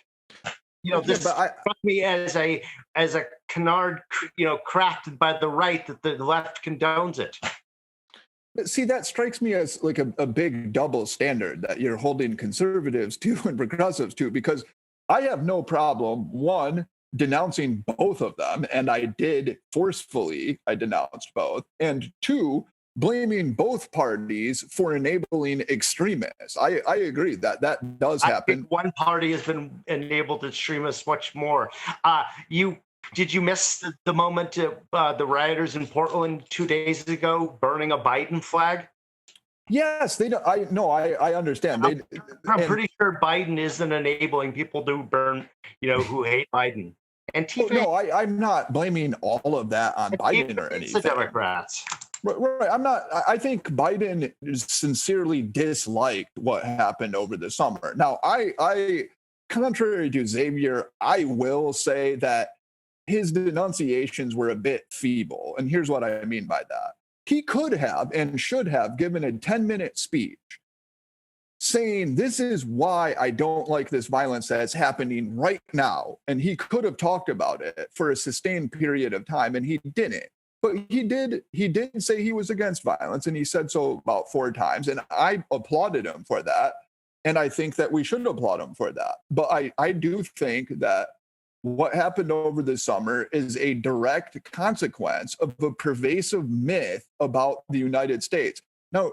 This struck me as a canard, crafted by the right, that the left condones it. See, that strikes me as like a big double standard that you're holding conservatives to and progressives to, because I have no problem, one, denouncing both of them, and I did forcefully. I denounced both, and 2, blaming both parties for enabling extremists. I agree that does happen. I think one party has been enabled extremists much more. Did you miss the moment the rioters in Portland 2 days ago burning a Biden flag? Yes, they don't. I understand. I'm pretty sure Biden isn't enabling people to burn, who hate Biden. And I'm not blaming all of that on Biden or anything. It's the Democrats. Right. I think Biden sincerely disliked what happened over the summer. Now, contrary to Xavier, I will say that his denunciations were a bit feeble. And here's what I mean by that. He could have and should have given a 10-minute speech saying, this is why I don't like this violence that's happening right now. And he could have talked about it for a sustained period of time, and he didn't. But he did say he was against violence, and he said so about 4 times. And I applauded him for that. And I think that we should applaud him for that. But I do think that what happened over the summer is a direct consequence of a pervasive myth about the United States. Now,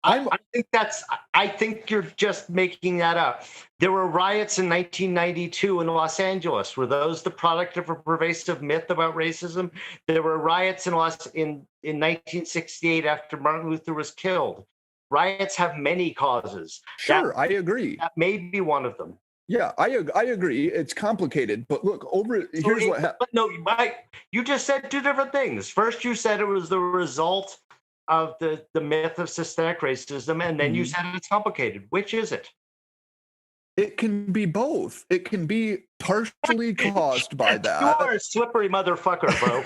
I think you're just making that up. There were riots in 1992 in Los Angeles. Were those the product of a pervasive myth about racism? There were riots in 1968 after Martin Luther was killed. Riots have many causes. Sure, I agree. That may be one of them. Yeah, I agree. It's complicated, but look, here's what happened. But no, you just said 2 different things. First, you said it was the result of the myth of systemic racism, and then you said it's complicated. Which is it? It can be both. It can be partially caused by that. You are a slippery motherfucker, bro.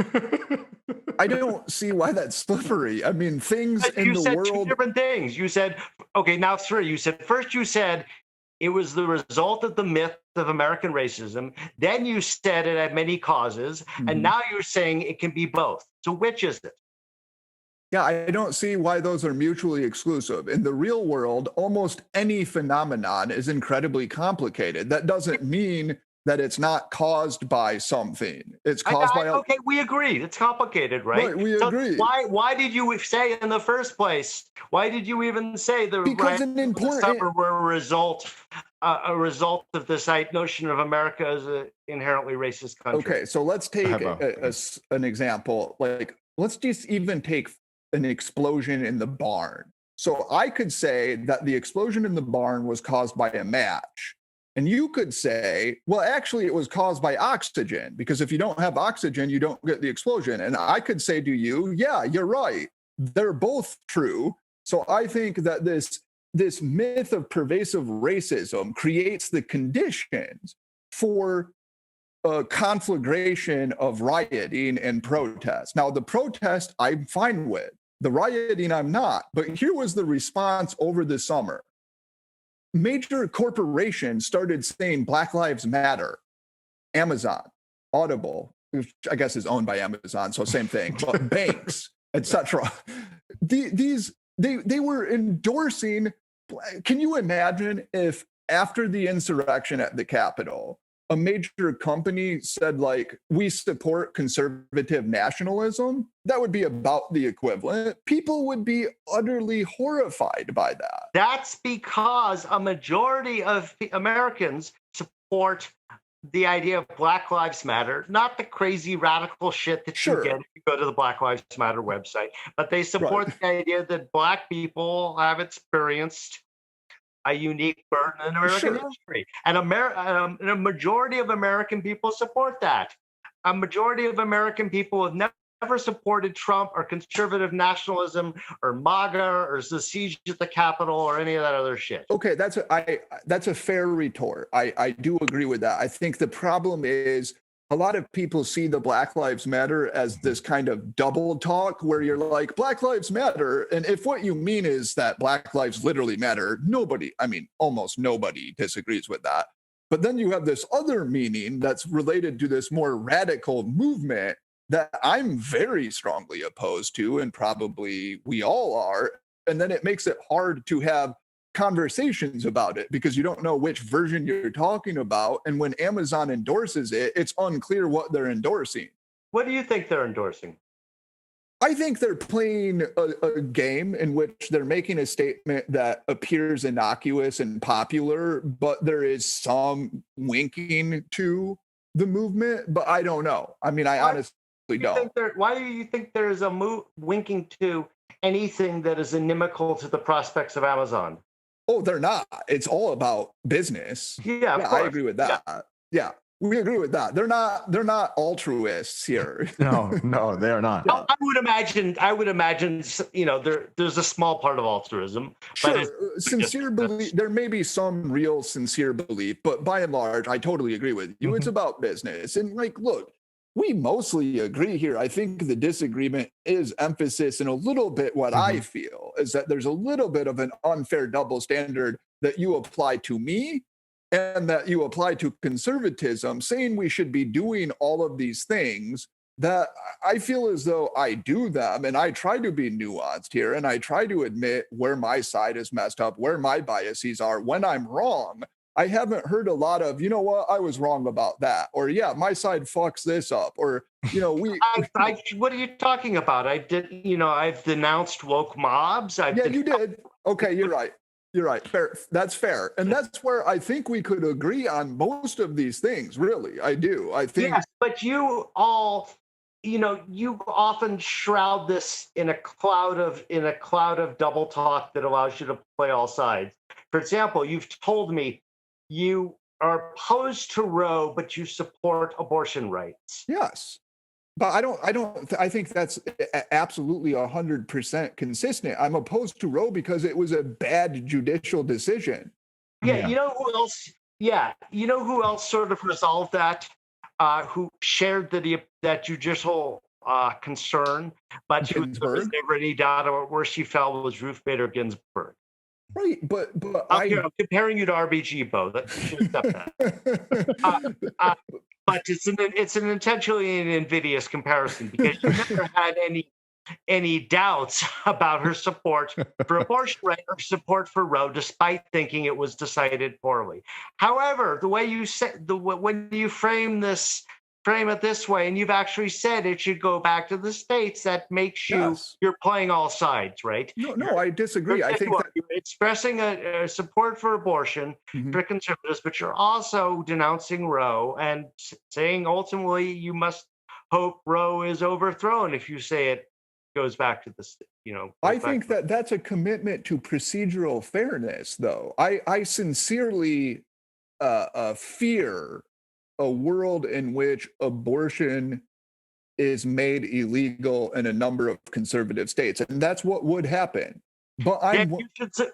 I don't see why that's slippery. I mean, things in the world. You said 2 different things. You said, okay, now 3. You said it was the result of the myth of American racism. Then you said it had many causes, and now you're saying it can be both. So which is it? Yeah, I don't see why those are mutually exclusive. In the real world, almost any phenomenon is incredibly complicated. That doesn't mean that it's not caused by something. It's caused by... Okay, we agreed. It's complicated, right? Right, we agree. Why did you say in the first place? Why did you even say the summer were a result of this notion of America as an inherently racist country? Okay, so let's take an example. Like, let's just even take an explosion in the barn. So I could say that the explosion in the barn was caused by a match. And you could say, well, actually, it was caused by oxygen, because if you don't have oxygen, you don't get the explosion. And I could say to you, yeah, you're right. They're both true. So I think that this myth of pervasive racism creates the conditions for a conflagration of rioting and protest. Now, the protest, I'm fine with. The rioting, I'm not. But here was the response over the summer. Major corporations started saying Black Lives Matter. Amazon, Audible, which I guess is owned by Amazon, so same thing, but banks, etc. They were endorsing. Can you imagine if after the insurrection at the Capitol, a major company said, like, we support conservative nationalism? That would be about the equivalent. People would be utterly horrified by that. That's because a majority of Americans support the idea of Black Lives Matter, not the crazy radical shit that you get if you go to the Black Lives Matter website, but they support the idea that Black people have experienced a unique burden in American history. And a majority of American people support that. A majority of American people have never supported Trump or conservative nationalism or MAGA or the siege at the Capitol or any of that other shit. Okay, that's a fair retort. I do agree with that. I think the problem is a lot of people see the Black Lives Matter as this kind of double talk where you're like, Black Lives Matter. And if what you mean is that Black lives literally matter, almost nobody disagrees with that. But then you have this other meaning that's related to this more radical movement that I'm very strongly opposed to, and probably we all are. And then it makes it hard to have conversations about it because you don't know which version you're talking about. And when Amazon endorses it, it's unclear what they're endorsing. What do you think they're endorsing? I think they're playing a game in which they're making a statement that appears innocuous and popular, but there is some winking to the movement, but I don't know. I honestly don't. Why do you think there's a winking to anything that is inimical to the prospects of Amazon? Oh, they're not. It's all about business. Yeah, of course. I agree with that. Yeah. We agree with that. They're not altruists here. No, they are not. Yeah. I would imagine, there's a small part of altruism. Sure, but sincere belief. There may be some real sincere belief, but by and large, I totally agree with you. It's about business. And look, we mostly agree here. I think the disagreement is emphasis in a little bit what I feel is that there's a little bit of an unfair double standard that you apply to me and that you apply to conservatism, saying we should be doing all of these things that I feel as though I do them. And I try to be nuanced here. And I try to admit where my side is messed up, where my biases are. When I'm wrong, I haven't heard a lot of, you know what, I was wrong about that. Or, yeah, my side fucks this up. Or, what are you talking about? I've denounced woke mobs. You did. Okay, you're right. You're right. Fair. That's fair. And that's where I think we could agree on most of these things, really. I do. I think. Yes, but you all, you often shroud this in a cloud of double talk that allows you to play all sides. For example, you've told me you are opposed to Roe, but you support abortion rights. Yes. But I think that's absolutely 100% consistent. I'm opposed to Roe because it was a bad judicial decision. Yeah. You know who else? Yeah. You know who else sort of resolved that? Who shared that judicial concern, but there was never any doubt about where she fell was Ruth Bader Ginsburg. Right, but I'm comparing you to RBG, Bo. That but it's an intentionally an invidious comparison because you never had any doubts about her support for abortion right or support for Roe, despite thinking it was decided poorly. However, the way you said when you frame it this way, and you've actually said it should go back to the states, that makes you're playing all sides, right? No, I disagree. I think you're expressing a support for abortion for conservatives, but you're also denouncing Roe and saying ultimately you must hope Roe is overthrown if you say it goes back to the, I think that's a commitment to procedural fairness, though. I sincerely fear a world in which abortion is made illegal in a number of conservative states, and that's what would happen. But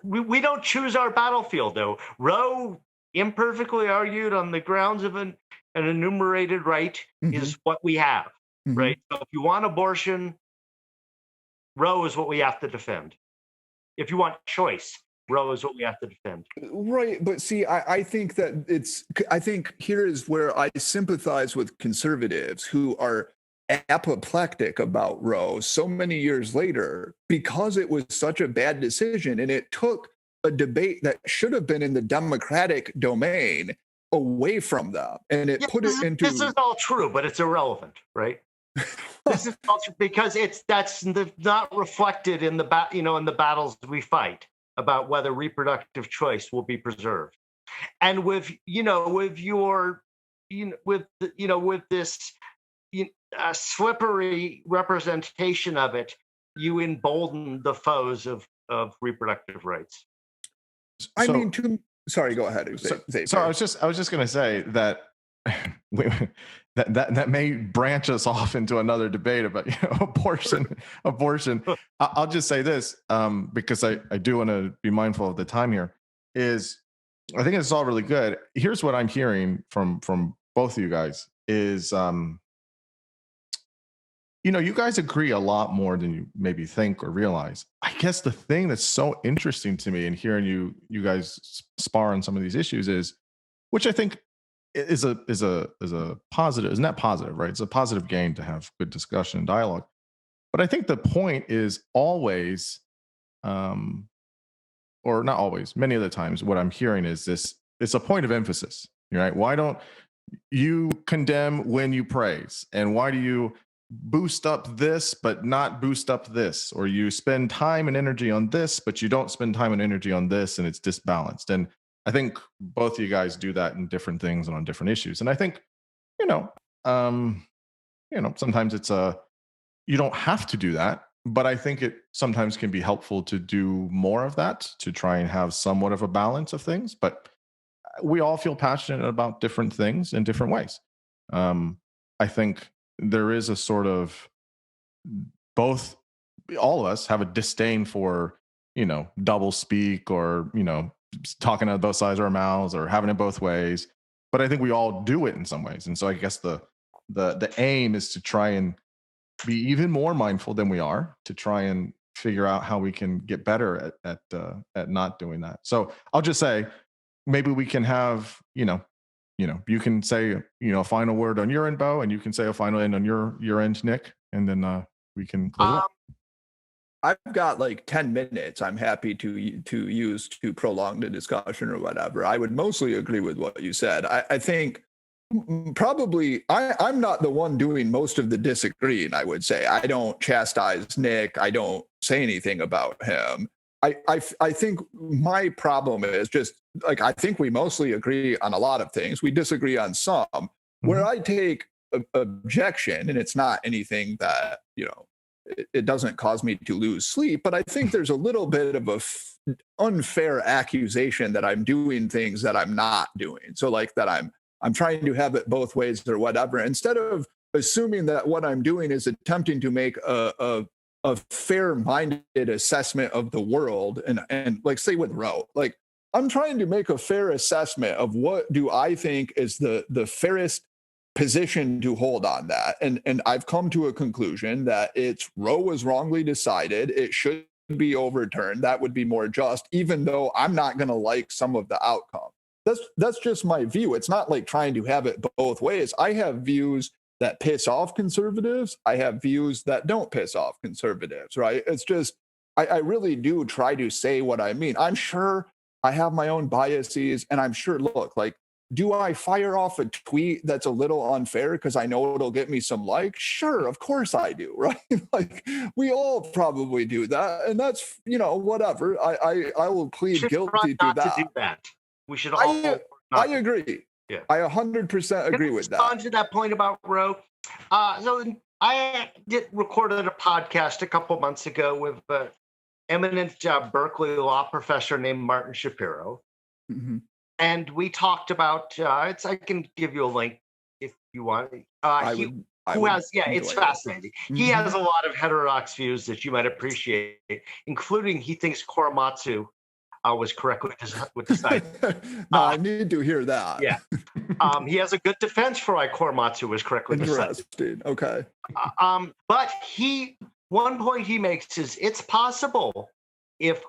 we don't choose our battlefield, though. Roe, imperfectly argued on the grounds of an enumerated right, is what we have, right? So if you want abortion, Roe is what we have to defend. If you want choice, Roe is what we have to defend. Right, but see, I think that I think here is where I sympathize with conservatives who are apoplectic about Roe so many years later because it was such a bad decision and it took a debate that should have been in the democratic domain away from them, and it put it into. This is all true, but it's irrelevant, right? This is all true because that's not reflected in the in the battles we fight about whether reproductive choice will be preserved. And with this slippery representation of it, you embolden the foes of reproductive rights. Sorry, go ahead. So I was just going to say that that may branch us off into another debate about abortion. I'll just say this because I do want to be mindful of the time here. Is I think it's all really good. Here's what I'm hearing from both of you guys is you guys agree a lot more than you maybe think or realize. I guess the thing that's so interesting to me in hearing you guys spar on some of these issues is, which I think is a positive, isn't that positive, right? It's a positive gain to have good discussion and dialogue. But I think the point is always, or not always, many of the times what I'm hearing is this, it's a point of emphasis, right? Why don't you condemn when you praise? And why do you boost up this, but not boost up this? Or you spend time and energy on this, but you don't spend time and energy on this, and it's disbalanced. And I think both of you guys do that in different things and on different issues. And I think, sometimes it's you don't have to do that, but I think it sometimes can be helpful to do more of that to try and have somewhat of a balance of things. But we all feel passionate about different things in different ways. I think there is a sort of both, all of us have a disdain for, double speak or, talking out both sides of our mouths or having it both ways. But I think we all do it in some ways. And so I guess the aim is to try and be even more mindful than we are, to try and figure out how we can get better at not doing that. So I'll just say, maybe we can have, you can say, a final word on your end, Bo, and you can say a final end on your end, Nick, and then we can close it up. I've got like 10 minutes. I'm happy to use to prolong the discussion or whatever. I would mostly agree with what you said. I think probably I'm not the one doing most of the disagreeing, I would say. I don't chastise Nick. I don't say anything about him. I think my problem is just like, I think we mostly agree on a lot of things. We disagree on some. Where I take objection, and it's not anything that, it doesn't cause me to lose sleep, but I think there's a little bit of a unfair accusation that I'm doing things that I'm not doing. So like that I'm trying to have it both ways or whatever, instead of assuming that what I'm doing is attempting to make a fair-minded assessment of the world. And like, say with Roe, like I'm trying to make a fair assessment of what do I think is the fairest position to hold on that. And I've come to a conclusion that Roe was wrongly decided. It should be overturned. That would be more just, even though I'm not going to like some of the outcome. That's just my view. It's not like trying to have it both ways. I have views that piss off conservatives. I have views that don't piss off conservatives, right? It's just, I really do try to say what I mean. I'm sure I have my own biases, and I'm sure, look, like, do I fire off a tweet that's a little unfair because I know it'll get me some likes? Sure, of course I do, right? Like, we all probably do that, and that's, whatever. I will plead guilty to that. To do that. We should all. I agree. Yeah, I 100% agree with that. On to that point about Roe. So I recorded a podcast a couple months ago with an eminent Berkeley law professor named Martin Shapiro. Mm-hmm. And we talked about, I can give you a link if you want. It's fascinating. Mm-hmm. He has a lot of heterodox views that you might appreciate, including he thinks Korematsu was correct with the side. No, I need to hear that. Yeah. He has a good defense for why Korematsu was correct with the side. Interesting. Okay. But one point he makes is it's possible if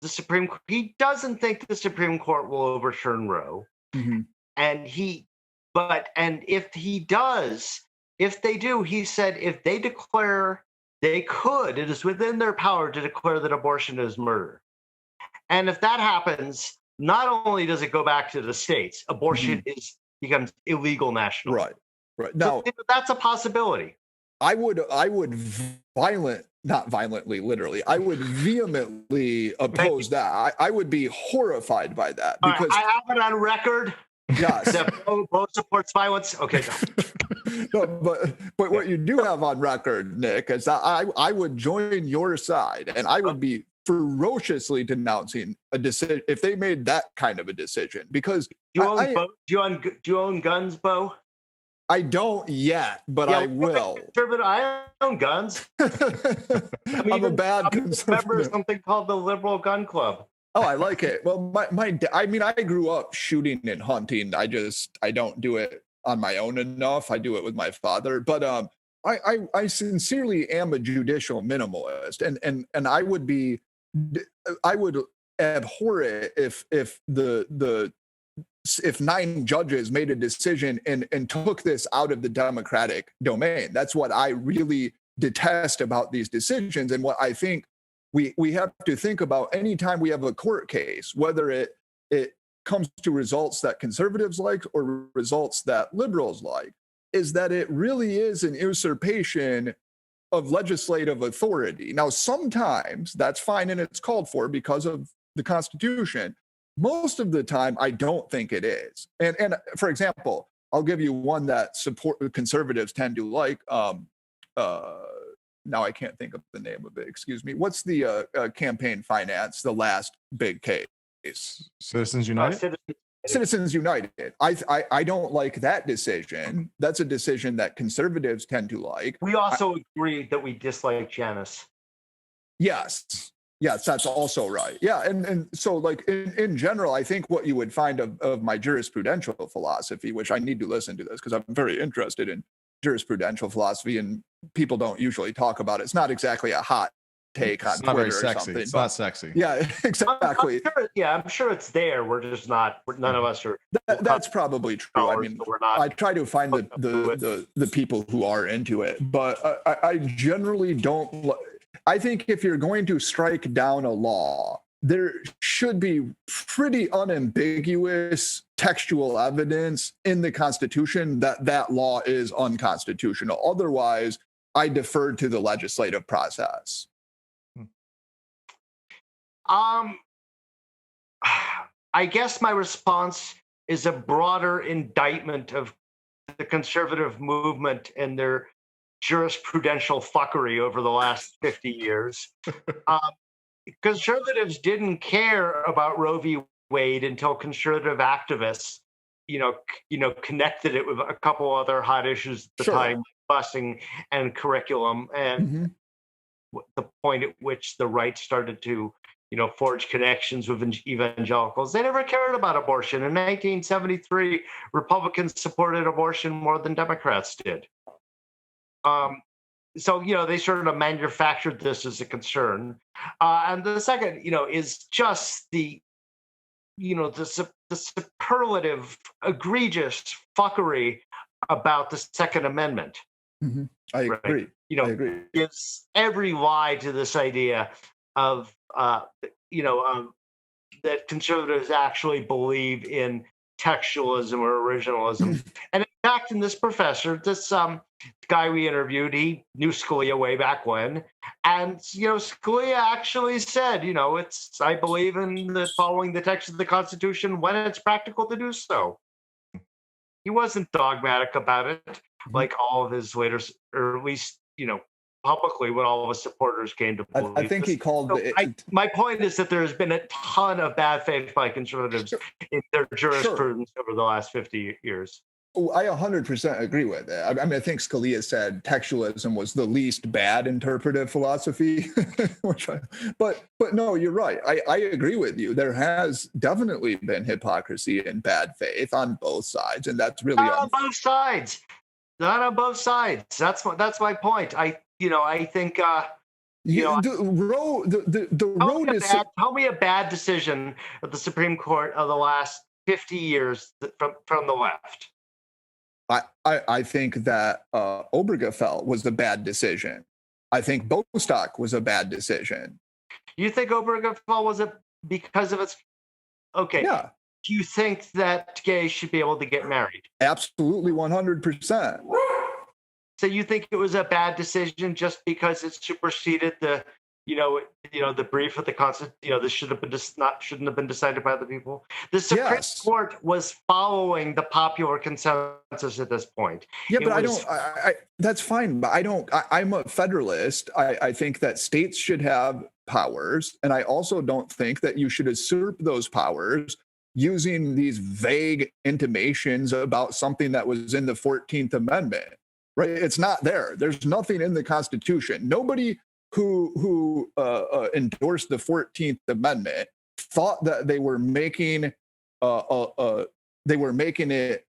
the Supreme Court, he doesn't think the Supreme Court will overturn Roe. Mm-hmm. And if they do, he said, if they declare it is within their power to declare that abortion is murder. And if that happens, not only does it go back to the states, abortion becomes illegal nationally. Right. Now, so that's a possibility. I would not violently, literally, I would vehemently oppose that. I would be horrified by that, because I have it on record. Yes. That Bo supports violence. Okay. No, but what you do have on record, Nick, is that I would join your side, and I would be ferociously denouncing a decision if they made that kind of a decision. Because do you own guns, Bo? I don't yet, but I will. I own guns. I'm a bad conservative. Member of something called the Liberal Gun Club. Oh, I like it. Well, I grew up shooting and hunting. I don't do it on my own enough. I do it with my father. But I sincerely am a judicial minimalist, and I would abhor it if 9 judges made a decision and took this out of the democratic domain. That's what I really detest about these decisions, and what I think we have to think about anytime we have a court case, whether it comes to results that conservatives like or results that liberals like, is that it really is an usurpation of legislative authority. Now, sometimes that's fine and it's called for because of the Constitution. Most of the time, I don't think it is. And for example, I'll give you one that conservatives tend to like. Now I can't think of the name of it. Excuse me. What's the campaign finance? The last big case. Citizens United. Citizens United. I don't like that decision. That's a decision that conservatives tend to like. We also agree that we dislike Janus. Yes, that's also right. Yeah, and so like in general, I think what you would find of my jurisprudential philosophy, which I need to listen to this because I'm very interested in jurisprudential philosophy, and people don't usually talk about it. It's not exactly a hot take on Twitter or something. It's not sexy. Yeah, exactly. I'm sure it's there. We're just not. None of us are. That's probably true. I mean, we're not. I try to find the people who are into it, but I generally don't. I think if you're going to strike down a law, there should be pretty unambiguous textual evidence in the Constitution that that law is unconstitutional. Otherwise, I defer to the legislative process. I guess my response is a broader indictment of the conservative movement and their jurisprudential fuckery over the last 50 years. Conservatives didn't care about Roe v. Wade until conservative activists, connected it with a couple other hot issues at the time, busing and curriculum, and the point at which the right started to, forge connections with evangelicals. They never cared about abortion. In 1973, Republicans supported abortion more than Democrats did. So, they sort of manufactured this as a concern. And the second, is just the superlative, egregious fuckery about the Second Amendment. Mm-hmm. I agree. Right? I agree. Gives every lie to this idea of, that conservatives actually believe in textualism or originalism. And in fact, in this professor, this guy we interviewed, he knew Scalia way back when. And, Scalia actually said, I believe in following the text of the Constitution when it's practical to do so. He wasn't dogmatic about it, like all of his later, or at least, publicly when all of his supporters came to believe. I think he called it. My point is that there has been a ton of bad faith by conservatives in their jurisprudence over the last 50 years. I 100% agree with it. I mean, I think Scalia said textualism was the least bad interpretive philosophy, but no, you're right. I agree with you. There has definitely been hypocrisy and bad faith on both sides, and that's really not on both sides. Not on both sides. That's my point. I think the road is. Tell me a bad decision of the Supreme Court of the last 50 years from the left. I think that Obergefell was a bad decision. I think Bostock was a bad decision. You think Obergefell was because of its? Okay. Yeah. Do you think that gays should be able to get married? Absolutely, 100%. So you think it was a bad decision just because it superseded the, the brief of the Constitution? This shouldn't have been decided by the people. The Supreme Court was following the popular consensus at this point. Yeah, but that's fine. But I'm a federalist. I think that states should have powers, and I also don't think that you should usurp those powers using these vague intimations about something that was in the 14th Amendment. Right? It's not there. There's nothing in the Constitution. Nobody who endorsed the 14th Amendment thought that they were making it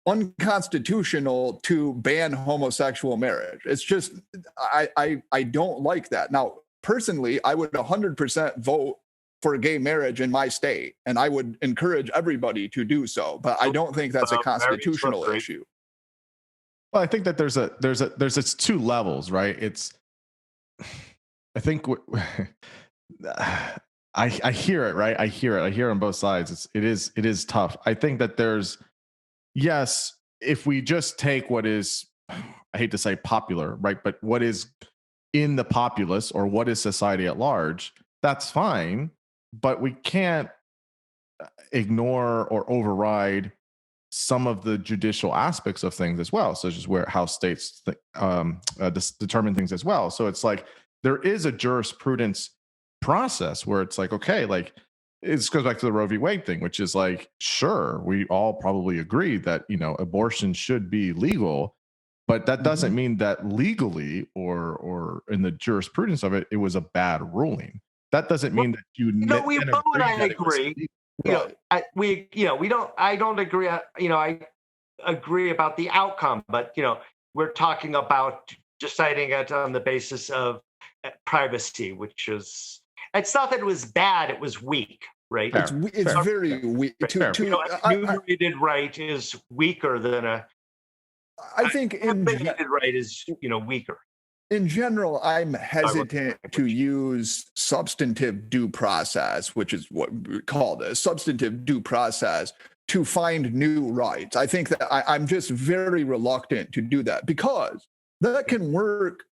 unconstitutional to ban homosexual marriage. It's just I don't like that. Now, personally, I would 100% vote for gay marriage in my state, and I would encourage everybody to do so. But I don't think that's a constitutional issue. Well, I think that there's two levels, right? I think I hear it, right? I hear it on both sides. It is tough. I think that yes, if we just take what is, I hate to say popular, right? But what is in the populace or what is society at large, that's fine. But we can't ignore or override some of the judicial aspects of things as well, such as how states determine things as well. So it's like there is a jurisprudence process where it's like, okay, like it goes back to the Roe v. Wade thing, which is like, sure, we all probably agree that, abortion should be legal, but that doesn't mean that legally or in the jurisprudence of it, it was a bad ruling. That doesn't mean that you we both and I agree. Right. I don't agree. I agree about the outcome, but we're talking about deciding it on the basis of privacy, which is, it's not that it was bad, it was weak, right? It's very weak. Enumerated right is weaker than I think enumerated right is weaker. In general, I'm hesitant to use substantive due process, which is what we call this, substantive due process, to find new rights. I think that I'm just very reluctant to do that, because that can work,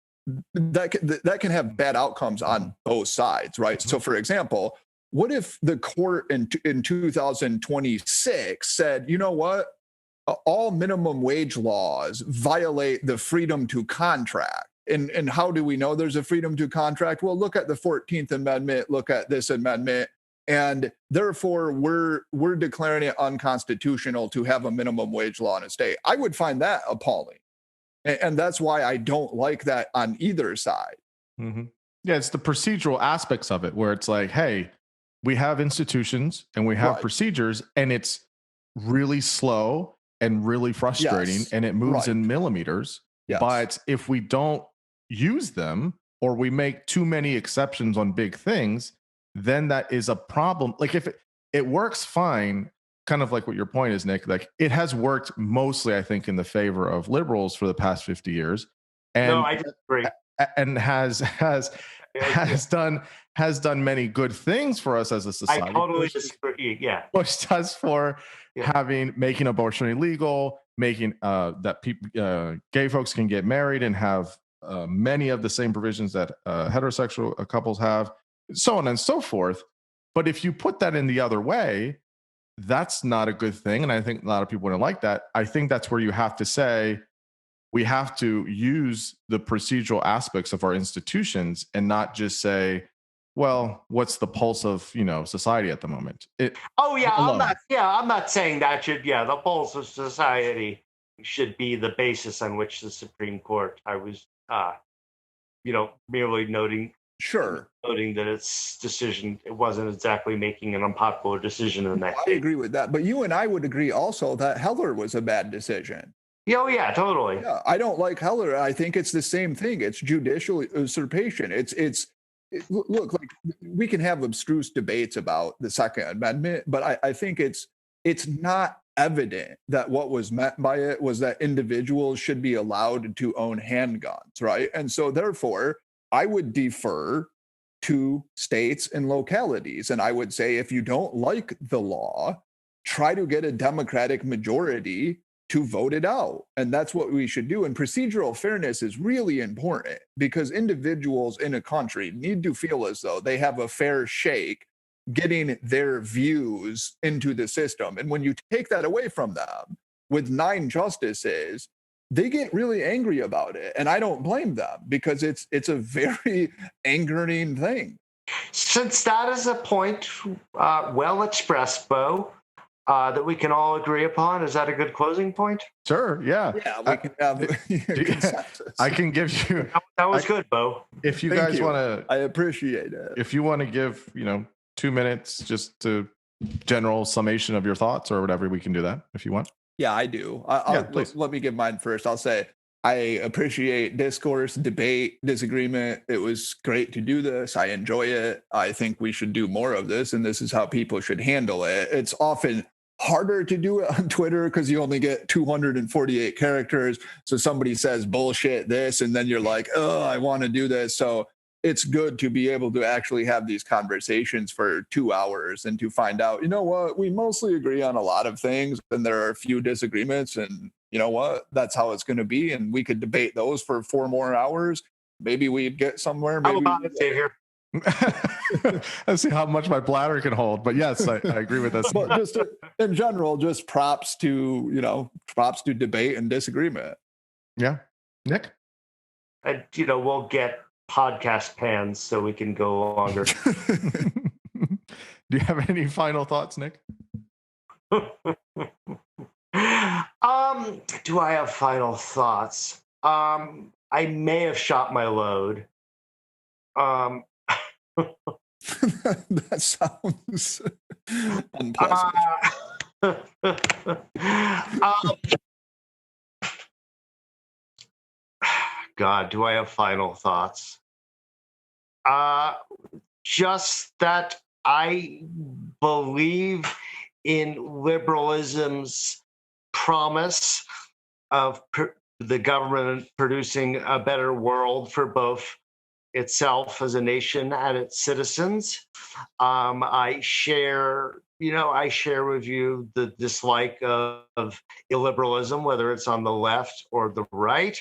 that can have bad outcomes on both sides, right? So, for example, what if the court in 2026 said, you know what, all minimum wage laws violate the freedom to contract? And how do we know there's a freedom to contract? Well, look at the 14th Amendment, look at this amendment, and therefore we're declaring it unconstitutional to have a minimum wage law in a state. I would find that appalling. And that's why I don't like that on either side. Mm-hmm. Yeah, it's the procedural aspects of it where it's like, hey, we have institutions and we have procedures, and it's really slow and really frustrating, and it moves in millimeters. Yes. But if we don't use them, or we make too many exceptions on big things, then that is a problem. Like, if it works fine, kind of like what your point is, Nick, like it has worked mostly, I think, in the favor of liberals for the past 50 years. And, no, I disagree. And has done many good things for us as a society. I totally disagree. Yeah. Pushed us for making abortion illegal, making that people, gay folks can get married and have many of the same provisions that heterosexual couples have, so on and so forth. But if you put that in the other way, that's not a good thing. And I think a lot of people wouldn't like that. I think that's where you have to say, we have to use the procedural aspects of our institutions and not just say, well, what's the pulse of, society at the moment? I'm not saying that the pulse of society should be the basis on which the Supreme Court. I was, merely noting that its decision, it wasn't exactly making an unpopular decision in that case. I agree with that. But you and I would agree also that Heller was a bad decision. Oh, yeah, totally. Yeah, I don't like Heller. I think it's the same thing. It's judicial usurpation. Look, like, we can have abstruse debates about the Second Amendment, but I think it's not evident that what was meant by it was that individuals should be allowed to own handguns, right? And so therefore, I would defer to states and localities. And I would say, if you don't like the law, try to get a Democratic majority to vote it out. And that's what we should do. And procedural fairness is really important, because individuals in a country need to feel as though they have a fair shake getting their views into the system. And when you take that away from them with 9 justices, they get really angry about it. And I don't blame them, because it's a very angering thing. Since that is a point well expressed, Bo, that we can all agree upon, is that a good closing point? Sure, yeah. Yeah, we can have consensus. I can give you... That was good, Bo. If you guys want to... I appreciate it. If you want to give, 2 minutes just to general summation of your thoughts or whatever, we can do that if you want. Yeah, I do. Please. Let me give mine first. I'll say I appreciate discourse, debate, disagreement. It was great to do this. I enjoy it. I think we should do more of this, and this is how people should handle it. It's often harder to do it on Twitter because you only get 248 characters. So somebody says bullshit this, and then you're like, oh, I want to do this. So it's good to be able to actually have these conversations for 2 hours and to find out, you know what, we mostly agree on a lot of things, and there are a few disagreements, and you know what, that's how it's going to be. And we could debate those for 4 more hours. Maybe we'd get somewhere. Maybe how about it, Xavier? Let's see how much my bladder can hold. But yes, I agree with this. But just in general, just props to debate and disagreement. Yeah. Nick? And, we'll get podcast pans so we can go longer. Do you have any final thoughts, Nick? Do I have final thoughts? I may have shot my load. That sounds unpleasant. God, do I have final thoughts? Just that I believe in liberalism's promise of the government producing a better world for both itself as a nation and its citizens. I share with you the dislike of illiberalism, whether it's on the left or the right.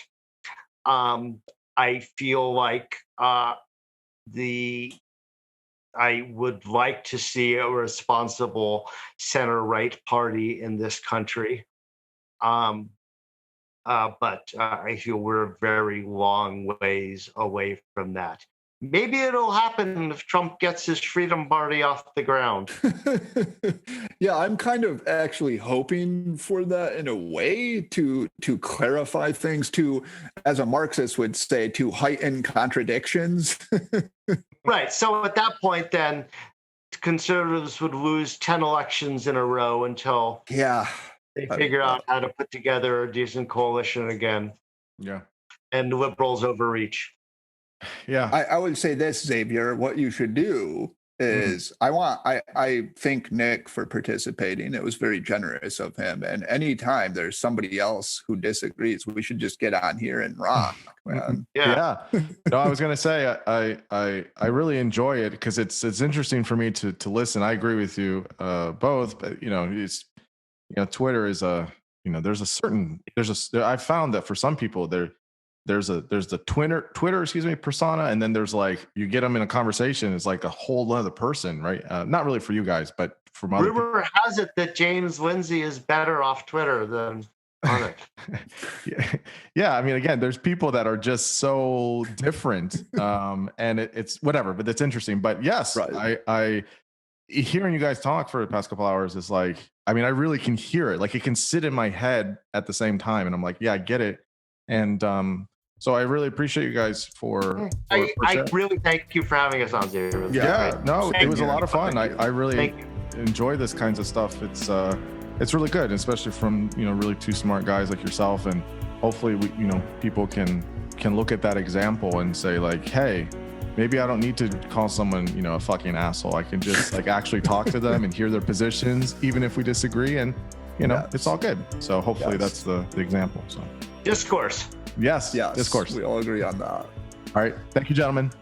I feel like I would like to see a responsible center-right party in this country. But I feel we're a very long ways away from that. Maybe it'll happen if Trump gets his Freedom Party off the ground. Yeah, I'm kind of actually hoping for that in a way to clarify things, to, as a Marxist would say, to heighten contradictions. Right. So at that point, then, conservatives would lose 10 elections in a row until they figure out how to put together a decent coalition again. Yeah. And the liberals overreach. Yeah. I would say this, Xavier, what you should do is I thank Nick for participating. It was very generous of him. And anytime there's somebody else who disagrees, we should just get on here and rock, man. Yeah. No, I was gonna say I really enjoy it because it's interesting for me to listen. I agree with you both, but Twitter is I found that for some people there's the Twitter persona, and then there's like you get them in a conversation, it's like a whole other person, right? Not really for you guys, but for other people. Rumor has it that James Lindsay is better off Twitter than on it. Yeah. I mean, again, there's people that are just so different, and it's whatever, but it's interesting. But yes, right. I hearing you guys talk for the past couple hours is like, I mean, I really can hear it. Like it can sit in my head at the same time, and I'm like, yeah, I get it. And so I really appreciate you guys for I really thank you for having us on, Xavier. It was a lot of fun. I really enjoy this kinds of stuff. It's really good, especially from really two smart guys like yourself, and hopefully people can look at that example and say like, hey, maybe I don't need to call someone a fucking asshole. I can just like actually talk to them and hear their positions, even if we disagree, and it's all good. So hopefully that's the example. So discourse. Yes. Discourse. We all agree on that. All right. Thank you, gentlemen.